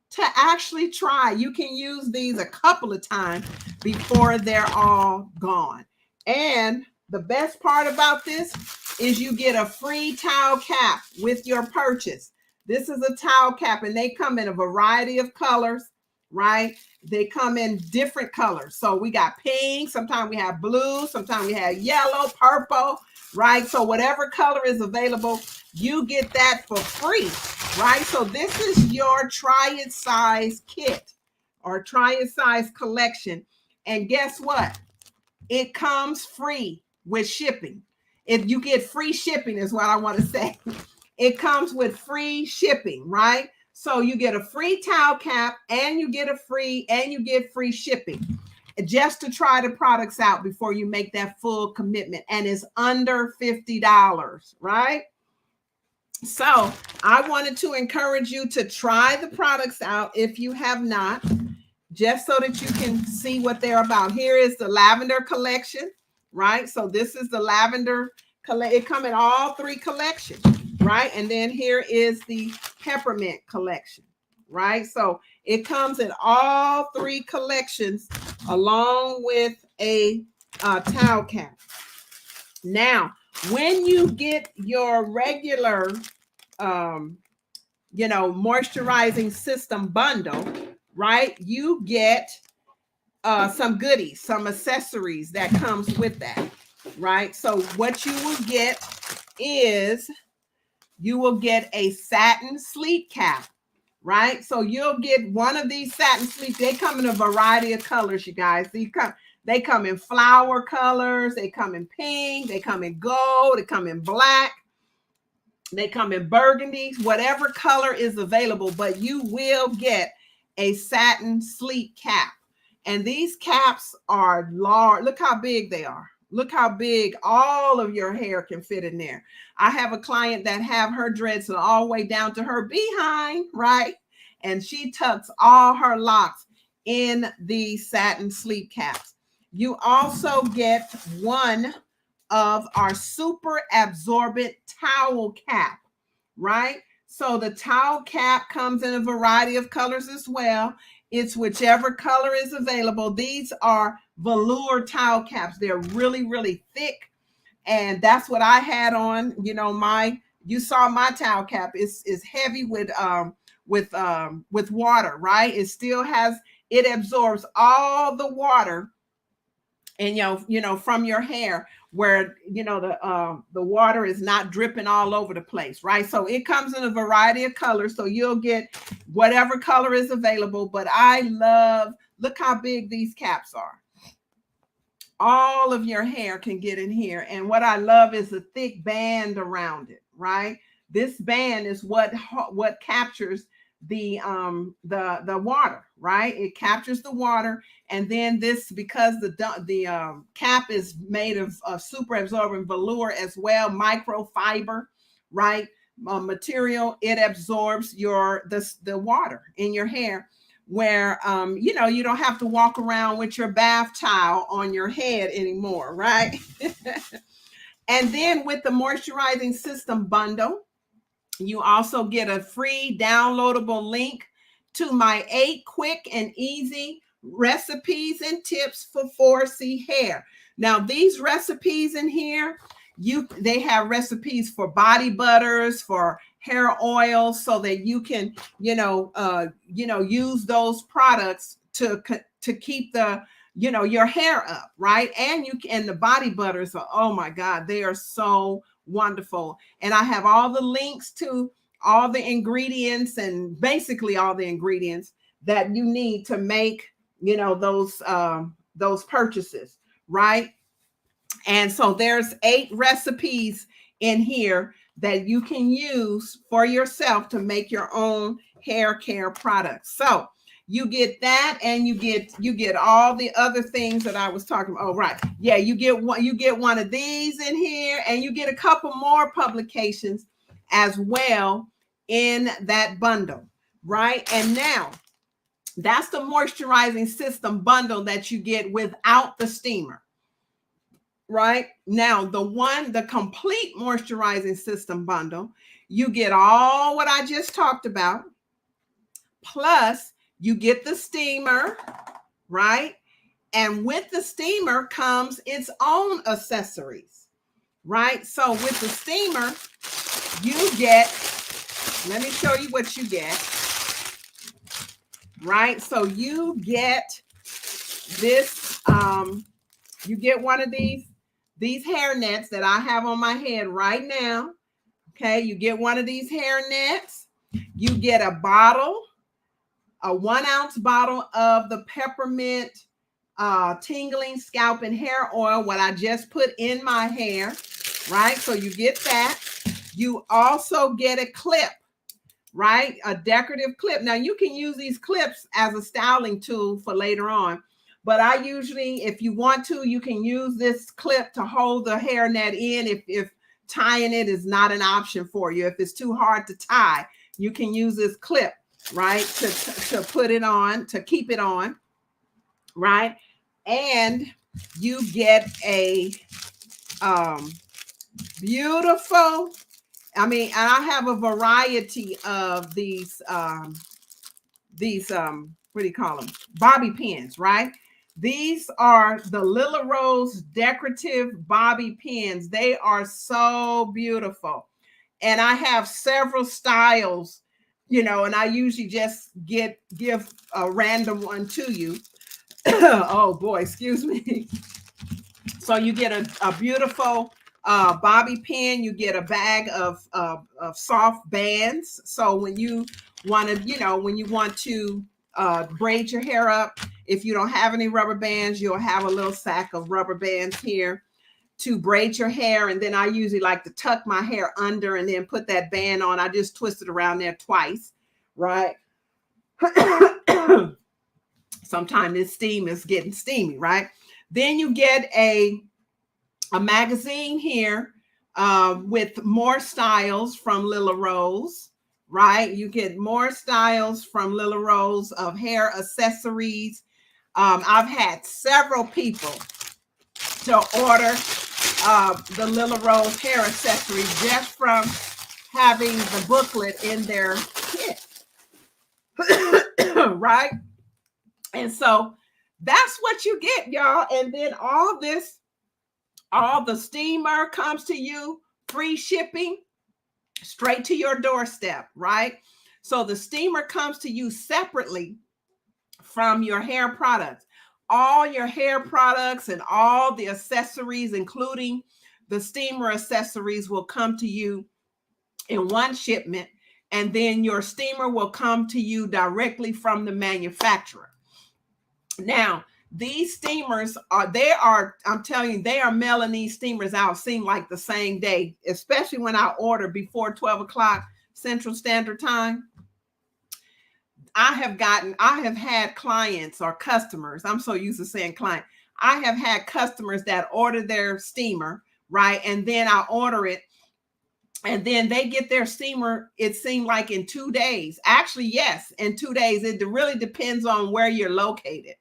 to actually try. You can use these a couple of times before they're all gone. And the best part about this is you get a free towel cap with your purchase. This is a towel cap, and they come in a variety of colors, right? They come in different colors. So we got pink, sometimes we have blue, sometimes we have yellow, purple, right? So whatever color is available, you get that for free, right? So this is your try it size kit or try it size collection. And guess what? It comes free with shipping. If you get free shipping is what I want to say. It comes with free shipping, right? So you get a free towel cap, and you get free shipping just to try the products out before you make that full commitment. And it's under $50, right? So I wanted to encourage you to try the products out if you have not, just so that you can see what they're about. Here is the lavender collection, right? So this is the lavender collection. It comes in all 3 collections, right? And then here is the peppermint collection, right? So it comes in all 3 collections along with a towel cap. Now, when you get your regular, moisturizing system bundle, right? You get some goodies, some accessories that comes with that, right? So what you will get is you will get a satin sleep cap, right? So you'll get one of these satin sleep. They come in a variety of colors, you guys. They come in flower colors. They come in pink. They come in gold. They come in black. They come in burgundy, whatever color is available, but you will get a satin sleep cap. And these caps are large. Look how big they are. Look how big all of your hair can fit in there. I have a client that have her dreads all the way down to her behind, right? And she tucks all her locks in these satin sleep caps. You also get one of our super absorbent towel cap, right? So the towel cap comes in a variety of colors as well. It's whichever color is available. These are velour towel caps. They're really, really thick. And that's what I had on. You saw my towel cap. It's heavy with water, right? It absorbs all the water and from your hair, where the water is not dripping all over the place, right? So it comes in a variety of colors, so you'll get whatever color is available. But look how big these caps are. All of your hair can get in here, and what I love is the thick band around it, right? This band is what captures the water, right? It captures the water. And then this, because the cap is made of super absorbent velour as well, microfiber, right? Material, it absorbs the water in your hair. where, you don't have to walk around with your bath towel on your head anymore, right? And then with the moisturizing system bundle, you also get a free downloadable link to my 8 quick and easy recipes and tips for 4C hair. Now, these recipes in here, they have recipes for body butters, for hair oils, so that you can, use those products to keep the, your hair up, right? And the body butters are, oh my God, they are so wonderful. And I have all the links to all the ingredients, and basically all the ingredients that you need to make, those purchases, right? And so there's 8 recipes in here that you can use for yourself to make your own hair care products. So you get that, and you get all the other things that I was talking about. Oh, right. Yeah, you get one of these in here, and you get a couple more publications as well in that bundle, right? And now that's the moisturizing system bundle that you get without the steamer. Right now, the complete moisturizing system bundle, you get all what I just talked about, plus you get the steamer, right? And with the steamer comes its own accessories, right? So with the steamer, you get, let me show you what you get, right? So you get this, you get one of these hair nets that I have on my head right now. Okay, you get one of these hair nets. You get a bottle, a 1 ounce bottle of the peppermint tingling scalp and hair oil, what I just put in my hair, right? So you get that. You also get a clip, right? A decorative clip. Now you can use these clips as a styling tool for later on. But I usually, if you want to, you can use this clip to hold the hairnet in if tying it is not an option for you. If it's too hard to tie, you can use this clip, right, to put it on, to keep it on, right? And you get a beautiful, and I have a variety of these, what do you call them? Bobby pins, right? These are the Lila Rose decorative bobby pins. They are so beautiful. And I have several styles, and I usually just give a random one to you. Oh boy, excuse me. So you get a beautiful bobby pin. You get a bag of soft bands. So when you want to, braid your hair up, if you don't have any rubber bands, you'll have a little sack of rubber bands here to braid your hair. And then I usually like to tuck my hair under and then put that band on. I just twist it around there twice, right? Sometimes this steam is getting steamy, right? Then you get a magazine here with more styles from Lila Rose, right? You get more styles from Lila Rose of hair accessories. I've had several people to order the Lila Rose hair accessories just from having the booklet in their kit, right? And so that's what you get, y'all. And then all the steamer comes to you, free shipping, straight to your doorstep, right? So the steamer comes to you separately from your hair products. All your hair products and all the accessories, including the steamer accessories, will come to you in one shipment, and then your steamer will come to you directly from the manufacturer. Now, these steamers I'm telling you, they are mailing these steamers out, seem like the same day, especially when I order before 12 o'clock Central Standard Time. I have had clients or customers. I'm so used to saying client. I have had customers that order their steamer, right? And then I order it And then they get their steamer, it seemed like in 2 days. Actually, yes, in 2 days. It really depends on where you're located,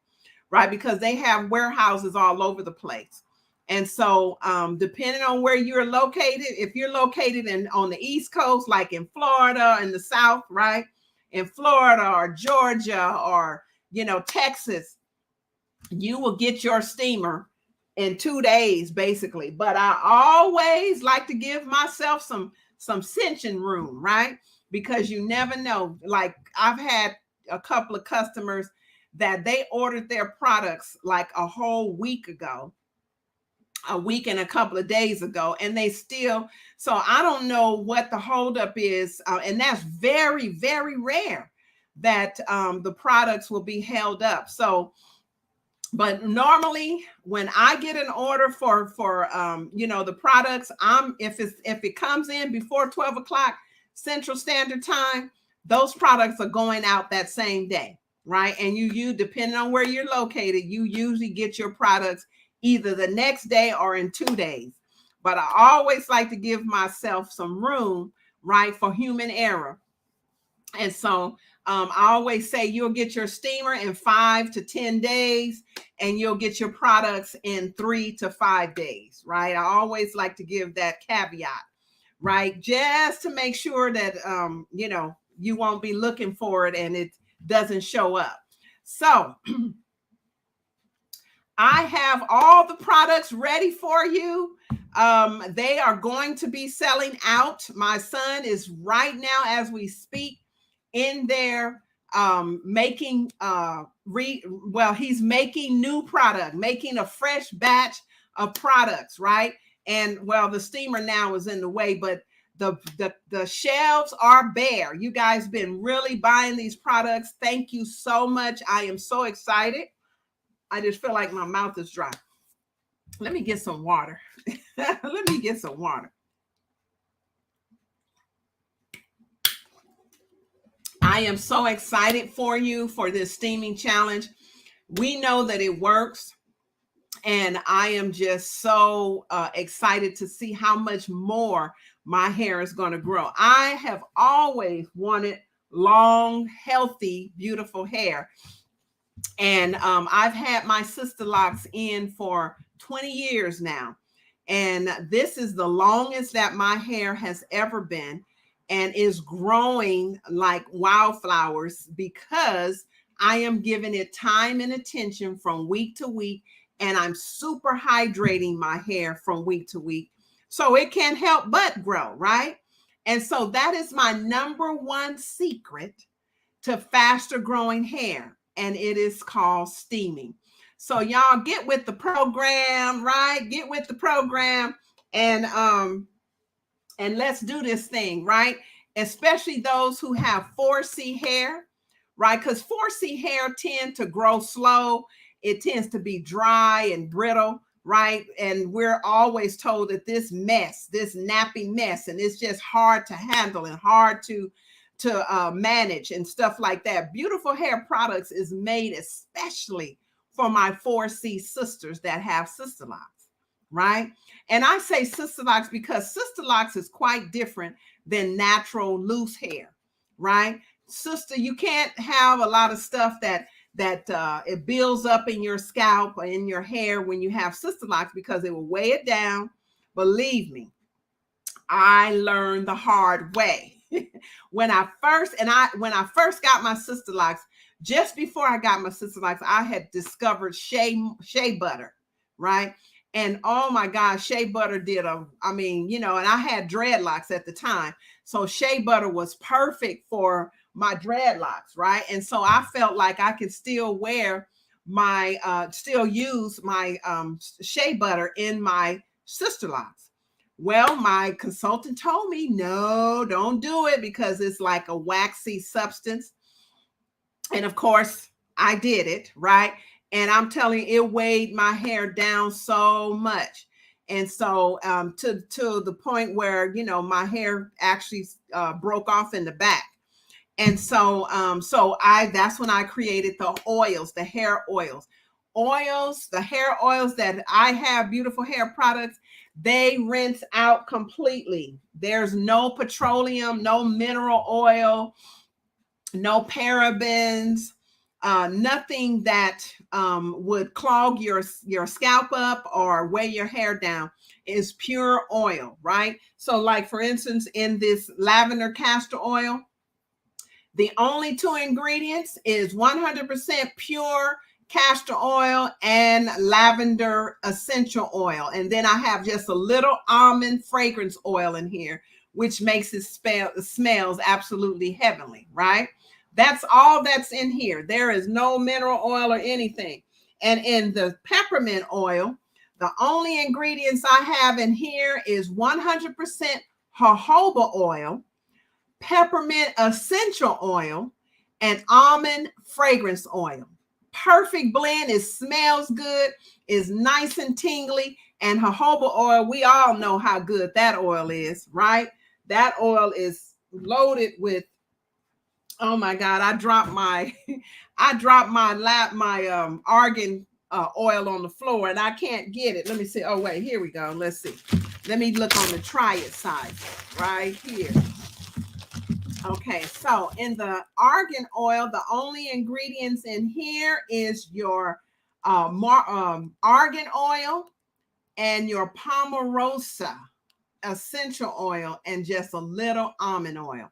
right? Because they have warehouses all over the place. And so depending on where you're located, if you're located on the East Coast, like in Florida, in the South, right? In Florida or Georgia or, Texas, you will get your steamer in 2 days, basically. But I always like to give myself some cinching room, right? Because you never know. Like, I've had a couple of customers that they ordered their products like a whole week ago, a week and a couple of days ago, and they still, so I don't know what the holdup is, and that's very, very rare that the products will be held up. So, but normally when I get an order for the products, if it comes in before 12 o'clock Central Standard Time, those products are going out that same day, right? And you depending on where you're located, you usually get your products either the next day or in 2 days. But I always like to give myself some room, right, for human error. And so I always say you'll get your steamer in 5 to 10 days, and you'll get your products in 3 to 5 days, right? I always like to give that caveat, right? Just to make sure that, you won't be looking for it and it doesn't show up. So I have all the products ready for you. They are going to be selling out. My son is right now, as we speak, in there making he's making new product, making a fresh batch of products, right? And the steamer now is in the way, but the shelves are bare. You guys been really buying these products. Thank you so much. I am so excited. I just feel like my mouth is dry. Let me get some water. Let me get some water. I am so excited for you for this steaming challenge. We know that it works. And I am just so excited to see how much more my hair is going to grow. I have always wanted long, healthy, beautiful hair. And I've had my Sisterlocks in for 20 years now. And this is the longest that my hair has ever been, and is growing like wildflowers because I am giving it time and attention from week to week. And I'm super hydrating my hair from week to week, so it can't help but grow, right? And so that is my number one secret to faster growing hair, and it is called steaming. So y'all get with the program, right? Get with the program, and let's do this thing, right? Especially those who have 4C hair, right? Because 4C hair tend to grow slow. It tends to be dry and brittle, right? And we're always told that this nappy mess, and it's just hard to handle and hard to manage and stuff like that. Beautiful Hair Products is made especially for my 4C sisters that have Sisterlocks, right? And I say Sisterlocks because Sisterlocks is quite different than natural loose hair, right? Sister, you can't have a lot of stuff that it builds up in your scalp or in your hair when you have Sisterlocks, because it will weigh it down. Believe me, I learned the hard way. when I first got my Sisterlocks, just before I got my Sisterlocks, I had discovered shea butter, right? And oh my gosh, shea butter and I had dreadlocks at the time. So shea butter was perfect for my dreadlocks, right? And so I felt like I could still still use my shea butter in my Sisterlocks. Well, my consultant told me, no, don't do it, because it's like a waxy substance. And of course, I did it, right? And I'm telling you, it weighed my hair down so much. And so to the point where, my hair actually broke off in the back. And so that's when I created the oils, the hair oils. The hair oils that I have, Beautiful Hair Products, They rinse out completely. There's no petroleum, no mineral oil, no parabens, nothing that would clog your scalp up or weigh your hair down. Is pure oil, right? So like for instance, in this lavender castor oil, the only two ingredients is 100% pure castor oil and lavender essential oil. And then I have just a little almond fragrance oil in here, which makes it smells absolutely heavenly, right? That's all that's in here. There is no mineral oil or anything. And in the peppermint oil, the only ingredients I have in here is 100% jojoba oil, peppermint essential oil, and almond fragrance oil. Perfect blend. It smells good, is nice and tingly. And jojoba oil, we all know how good that oil is, right? That oil is loaded with, oh my God, I dropped my argan oil on the floor and I can't get it. Let me see. Oh wait, here we go. Let's see. Let me look on the try it side right here. Okay, so in the argan oil, the only ingredients in here is your argan oil and your palmarosa essential oil and just a little almond oil.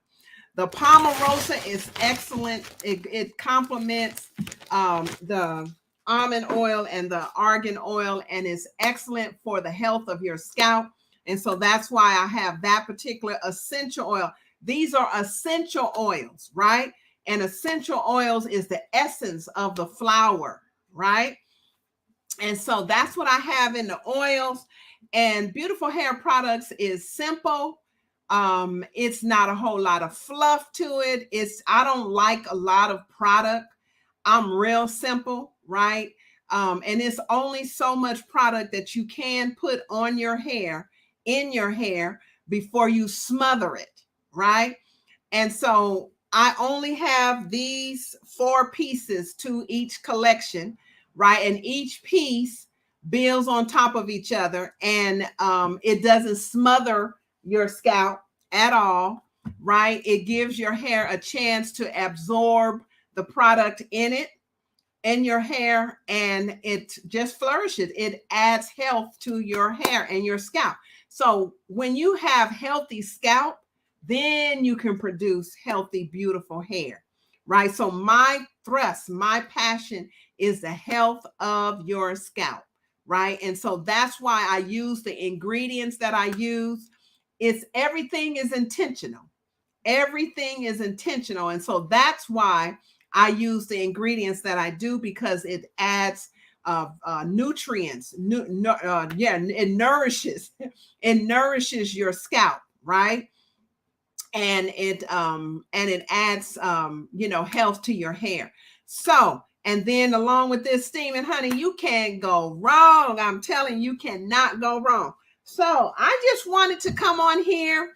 The palmarosa is excellent. It complements the almond oil and the argan oil and is excellent for the health of your scalp. And so that's why I have that particular essential oil. These are essential oils, right? And essential oils is the essence of the flower, right? And so that's what I have in the oils. And Beautiful Hair Products is simple. It's not a whole lot of fluff to it. I don't like a lot of product. I'm real simple, right? And it's only so much product that you can put on your hair, in your hair, before you smother it, right? And so I only have these 4 pieces to each collection, right? And each piece builds on top of each other, and it doesn't smother your scalp at all, right? It gives your hair a chance to absorb the product in your hair, and it just flourishes. It adds health to your hair and your scalp. So when you have healthy scalp, then you can produce healthy, beautiful hair, right? So my thrust, my passion is the health of your scalp, right? And so that's why I use the ingredients that I use. Everything is intentional. Everything is intentional. And so that's why I use the ingredients that I do, because it adds nutrients. It nourishes. It nourishes your scalp, right? And it adds health to your hair. So, and then along with this steaming honey, you can't go wrong. I'm telling you, cannot go wrong. So I just wanted to come on here.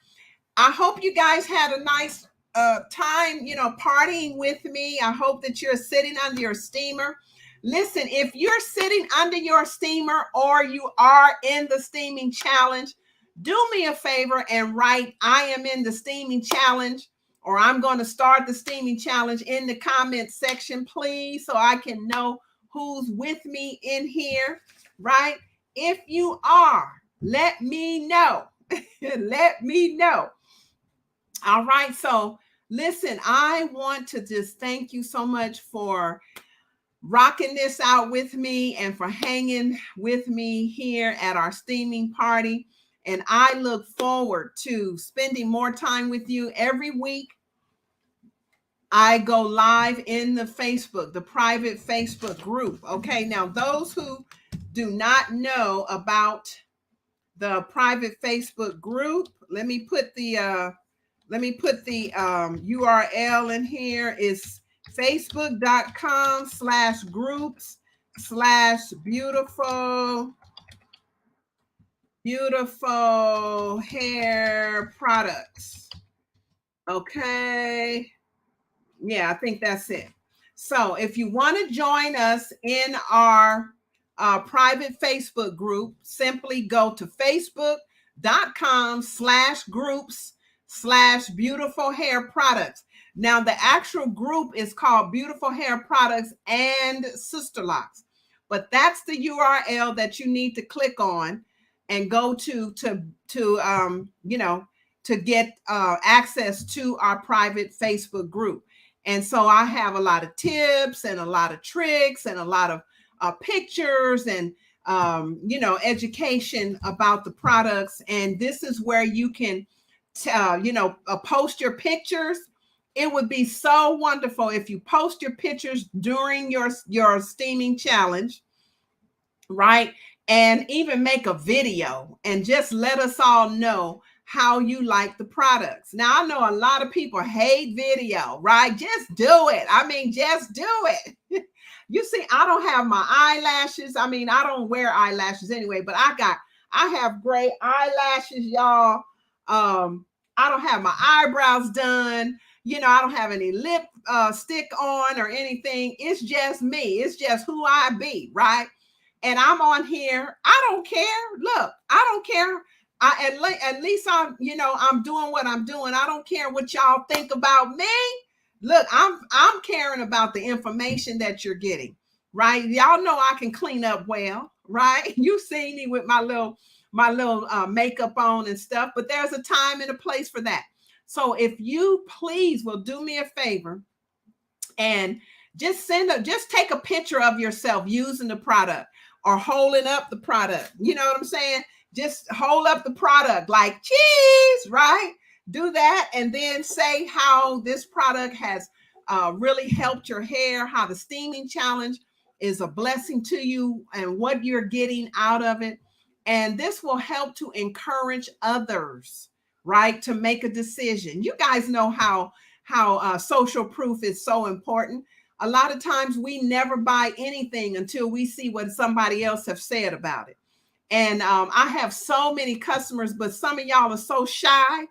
I hope you guys had a nice time, partying with me. I hope that you're sitting under your steamer. Listen, if you're sitting under your steamer or you are in the steaming challenge, do me a favor and write, I am in the steaming challenge, or I'm going to start the steaming challenge in the comment section, please, so I can know who's with me in here, right? If you are, let me know. Let me know. All right. So listen, I want to just thank you so much for rocking this out with me and for hanging with me here at our steaming party. And I look forward to spending more time with you every week. I go live in the private Facebook group. Okay. Now, those who do not know about the private Facebook group, let me put the URL in here. Is facebook.com/groups/beautiful hair products. Okay. Yeah, I think that's it. So if you want to join us in our private Facebook group, simply go to facebook.com/groups/beautiful hair products. Now, the actual group is called Beautiful Hair Products and Sisterlocks, but that's the URL that you need to click on and go to get access to our private Facebook group. And so I have a lot of tips and a lot of tricks and a lot of pictures and education about the products. And this is where you can post your pictures. It would be so wonderful if you post your pictures during your steaming challenge, right? And even make a video and just let us all know how you like the products. Now, I know a lot of people hate video, right? Just do it. I mean, just do it. You see, I don't have my eyelashes. I mean, I don't wear eyelashes anyway, but I have great eyelashes, y'all. I don't have my eyebrows done. I don't have any lip stick on or anything. It's just me. It's just who I be, right? And I'm on here. I don't care. Look, I don't care. At least I'm doing what I'm doing. I don't care what y'all think about me. Look, I'm caring about the information that you're getting, right? Y'all know I can clean up well, right? You see me with my little makeup on and stuff, but there's a time and a place for that. So if you please will do me a favor and just take a picture of yourself using the product or holding up the product. You know what I'm saying? Just hold up the product like cheese, right? Do that and then say how this product has really helped your hair, how the steaming challenge is a blessing to you and what you're getting out of it. And this will help to encourage others, right, to make a decision. You guys know how social proof is so important. A lot of times we never buy anything until we see what somebody else have said about it. And I have so many customers, but some of y'all are so shy,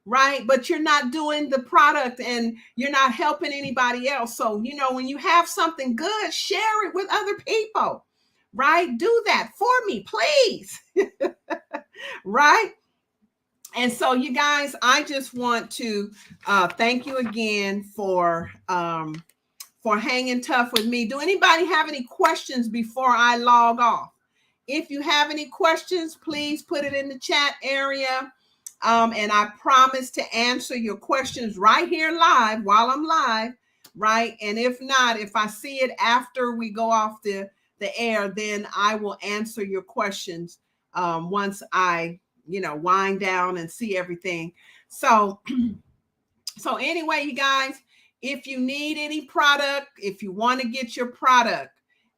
right? But you're not doing the product and you're not helping anybody else. So, when you have something good, share it with other people, right? Do that for me, please. Right? And so, you guys, I just want to thank you again for hanging tough with me. Do anybody have any questions before I log off? If you have any questions, please put it in the chat area. And I promise to answer your questions right here live while I'm live, right? And if not, if I see it after we go off the air, then I will answer your questions once I, wind down and see everything. So anyway, you guys, if you need any product, if you want to get your product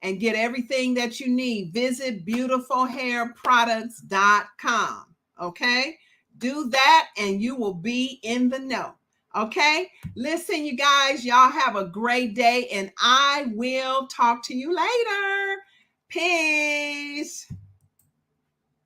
and get everything that you need, visit beautifulhairproducts.com. Okay? Do that and you will be in the know. Okay? Listen, you guys, y'all have a great day and I will talk to you later. Peace.